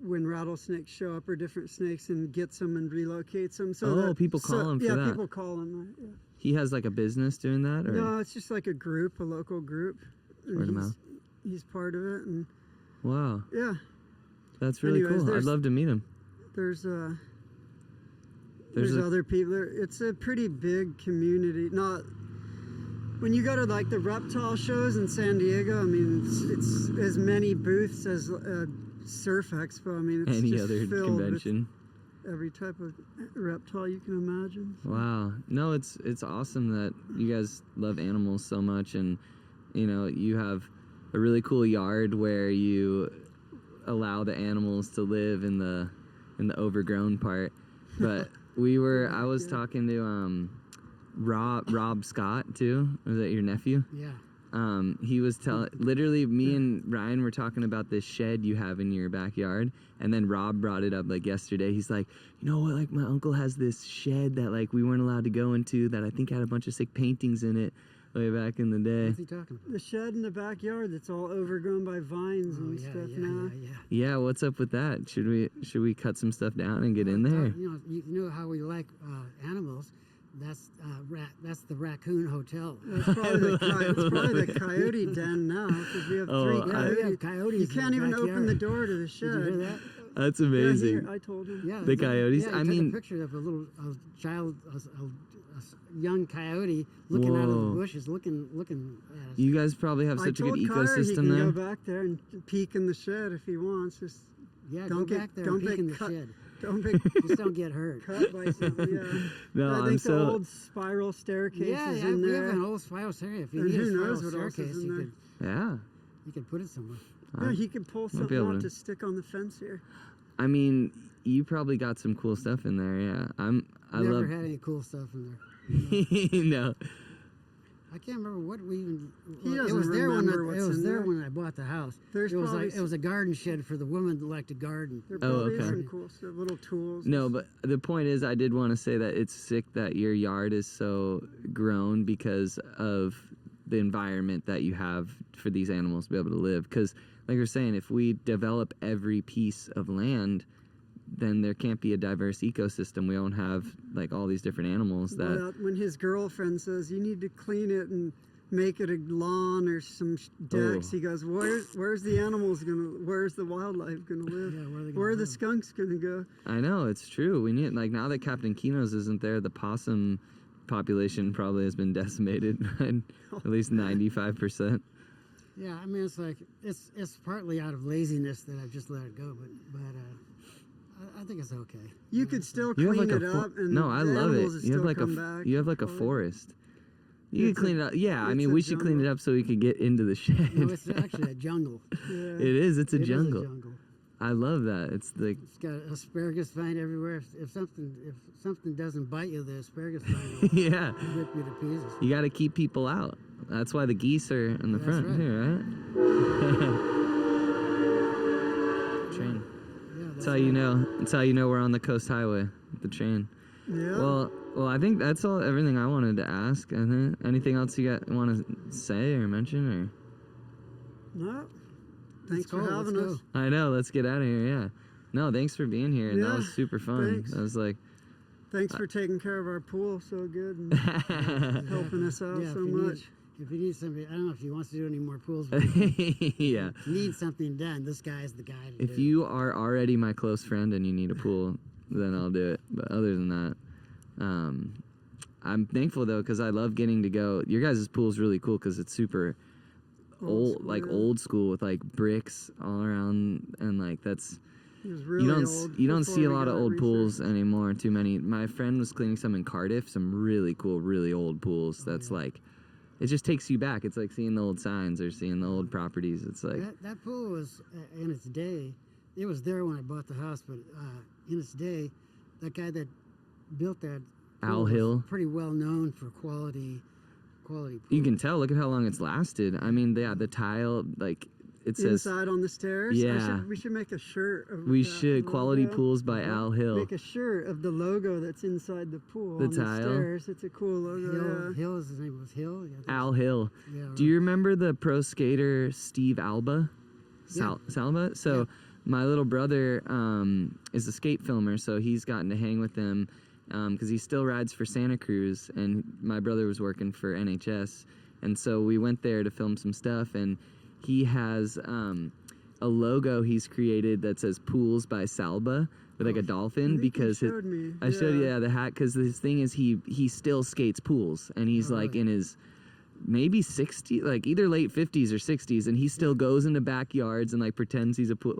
when rattlesnakes show up or different snakes, and gets them and relocates them. So Oh, that, people call him for yeah, that. people call him. Yeah. He has like a business doing that, or No, it's just like a group, a local group. and Word of mouth. He's part of it, and Wow, yeah, that's really Anyways, cool. I'd there's- love to meet him. there's There's a- other people. It's a pretty big community. Not when you go to like the reptile shows in San Diego. I mean, it's as many booths as Surf Expo. I mean, it's Any just other filled convention. with every type of reptile you can imagine. Wow. No, it's awesome that you guys love animals so much, and you know, you have a really cool yard where you allow the animals to live in the overgrown part. But I was talking to Rob Scott too. Was that your nephew? Yeah. He was literally, me and Ryan were talking about this shed you have in your backyard, and then Rob brought it up like yesterday. He's like, you know what, like my uncle has this shed that like we weren't allowed to go into that I think had a bunch of sick paintings in it way back in the day. What's he talking about? The shed in the backyard that's all overgrown by vines and stuff now. Yeah, what's up with that? Should we cut some stuff down and get in there? You know how we like animals. That's the Raccoon Hotel. It's probably the coyote den now, because we have three Oh, coyotes. we have coyotes You in can't the even open backyard. the door to the shed. Did you hear that? That's Yeah, amazing. here, I told him. Yeah, The coyotes? Yeah, I he took mean- a picture of a little child, a young coyote looking out of Whoa. the bushes, looking at us. You guys probably have I such a told good Carter he ecosystem can there. go back there and peek in the shed if he wants. Just Yeah, don't go get- back there don't and peek get in the cut. shed. don't get Just don't get hurt. cut by something. Yeah. No, I I'm think so the old spiral staircase Yeah, is yeah, in we there. have an old spiral staircase. If you And need a who spiral knows what else is staircase, in you there. could yeah. put it somewhere. Yeah, he could pull Might be something able out to- to stick on the fence here. I mean, you probably got some cool stuff in there. Yeah, I Never love. had any cool stuff in there. No. I can't remember what we even. He it doesn't was there when remember what's it was in there there. when I bought the house. There's it was probably like it was a garden shed for the women that like to garden. There Oh, probably okay. is some cool stuff, little tools. No, but the point is, I did want to say that it's sick that your yard is so grown because of the environment that you have for these animals to be able to live. Because, like you're saying, if we develop every piece of land, then there can't be a diverse ecosystem. We don't have like all these different animals that. Well, when his girlfriend says you need to clean it and make it a lawn or some decks, Oh. he goes, "Where's the animals gonna? Where's the wildlife gonna live? Yeah, where are they gonna Where are the live? skunks gonna go?" I know, it's true. We need, like, now that Captain Kino's isn't there, the possum population probably has been decimated by at least 95%. Yeah, I mean it's like it's partly out of laziness that I've just let it go, but I think it's okay. You could still You have clean like it a up, and no, I the love it. animals would You have still like come back you have like a and forest. You It's could clean a- it up. Yeah, I it's mean, a we should clean it jungle. up so we could get into the shed. No, it's actually a jungle. Yeah. It is. It's a It is jungle. a jungle. I love that. It's like It's got asparagus vine everywhere. If something doesn't bite you, the asparagus vine will yeah. rip you to pieces. You got to keep people out. That's why the geese are in the That's front right. here, right? Train. Yeah, That's how you know. That's how you know we're on the coast highway. The train. Yeah. Well, I think that's everything I wanted to ask. I think anything else you want to say or mention No. Thanks for go, let's having go. us. or? I know. Let's get out of here. Yeah. No, thanks for being here. Yeah, That was super fun. thanks. That was like. Thanks for taking care of our pool so good and helping us out Yeah, so if you much. If you need somebody, I don't know if he wants to do any more pools, but yeah. if you need something done, this guy's the guy to If do. you are already my close friend and you need a pool, then I'll do it. But other than that, I'm thankful though, because I love getting to go. Your guys' pool is really cool because it's super old school with like bricks all around, and like that's It was really you don't before see a we lot of got old pools refurbished. anymore. Too many. My friend was cleaning some in Cardiff, some really cool, really old pools. That's like, it just takes you back. It's like seeing the old signs or seeing the old properties. It's like That pool was, in its day, it was there when I bought the house, but in its day, that guy that built that pool Al was Hill. pretty well known for quality pool. You can tell. Look at how long it's lasted. I mean, yeah, the tile, like it says. Inside on the stairs. Yeah. We should make a shirt. Of We that should. Quality logo. Pools by Al Hill. Make a shirt of the logo that's inside the pool. The on tile? The stairs. It's a cool logo. Hill, his name was Hill. Yeah, Al Hill. Yeah, Do you remember the pro skater Steve Alba? Salba? So my little brother is a skate filmer, so he's gotten to hang with him because he still rides for Santa Cruz, and my brother was working for NHS, and so we went there to film some stuff, and he has a logo he's created that says Pools by Salba with like a dolphin, because you showed me. I showed you the hat, because his thing is he still skates pools, and he's like in his maybe 60, like either late 50s or 60s, and he still goes into backyards and like pretends he's a pool,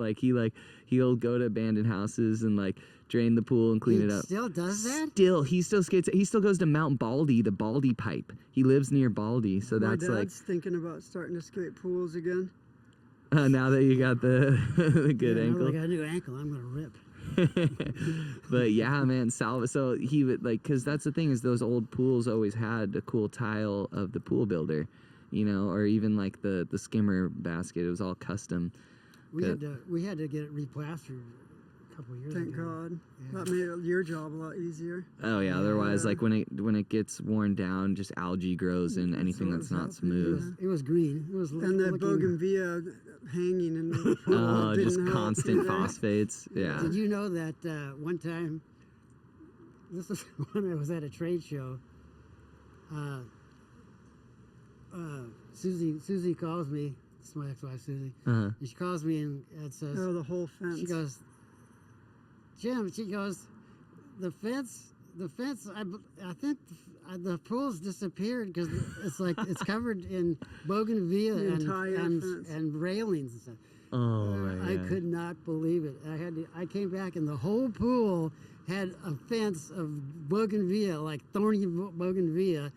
he'll go to abandoned houses and like drain the pool and clean it up. Still does that? He still skates. He still goes to Mount Baldy, the Baldy Pipe. He lives near Baldy, so My that's dad's thinking about starting to skate pools again. now that you got the the good Now ankle. that I got a new ankle, I'm gonna rip. But yeah, man, Salva. So he would like, because that's the thing, is those old pools always had a cool tile of the pool builder, or even like the skimmer basket. It was all custom. We had to get it replastered a couple of years Thank ago. God. Yeah. That made your job a lot easier. Oh yeah. Otherwise, Yeah. like when it gets worn down, just algae grows in anything what that's was not happening, smooth. It was green. It was And that looking- bougainvillea hanging in the pool. Oh, didn't just help constant either. phosphates. Yeah. Did you know that one time? This is when I was at a trade show. Susie calls me. It's my ex-wife, Susie. Uh-huh. And she calls me and says, Oh, the whole fence. she goes, Jim, she goes, the fence, I think the pool's disappeared because it's like it's covered in bougainvillea The entire fence. and railings and stuff. Oh my I God. could not believe it. I came back and the whole pool had a fence of bougainvillea, like thorny bougainvillea.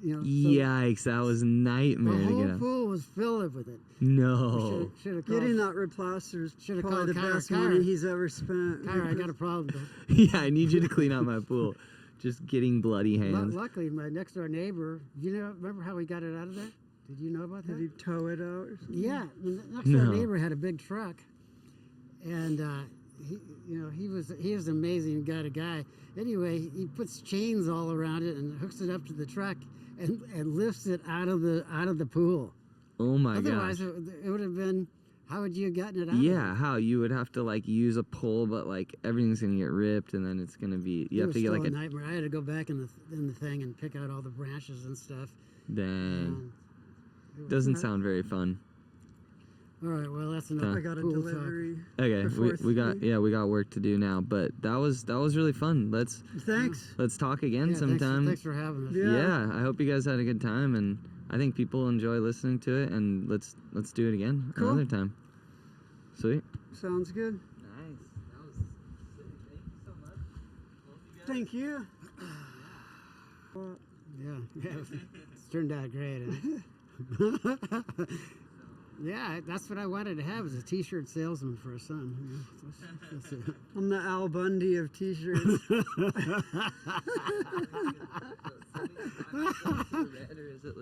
So Yikes! That was a nightmare the to whole get out. pool was filled with it. No. Should have called. Getting that replaster is Should've probably the called best Kyra. money he's ever spent. Kyra, I got a problem. Yeah, I need you to clean out my pool. Just getting bloody hands. Luckily, my next door neighbor. Remember how we got it out of there? Did you know about Did that? he tow it out or something? Yeah, the next door No. neighbor had a big truck, and he was an amazing guy. Anyway, he puts chains all around it and hooks it up to the truck and lifts it out of the pool. Oh my Otherwise, gosh. it would have been. How would you have gotten it out? Yeah, how you would have to like use a pole, but like everything's gonna get ripped, and then it's gonna be. You It have was to get still like a nightmare. I had to go back in the thing and pick out all the branches and stuff. Dang. It was- Doesn't sound very fun. All right, well that's enough. I got a pool talk. delivery. Okay, Before we got three. we got work to do now, but that was really fun. Thanks. Let's talk again Yeah, sometime. Thanks for having us. Yeah. Yeah, I hope you guys had a good time, and I think people enjoy listening to it, and let's do it again Cool. another time. Sweet. Sounds good. Nice. That was sick. Thank you so much. Thank you. Yeah, it's turned out great. Yeah, that's what I wanted to have, is a T-shirt salesman for a son. That's it. I'm the Al Bundy of t-shirts. Red, or is it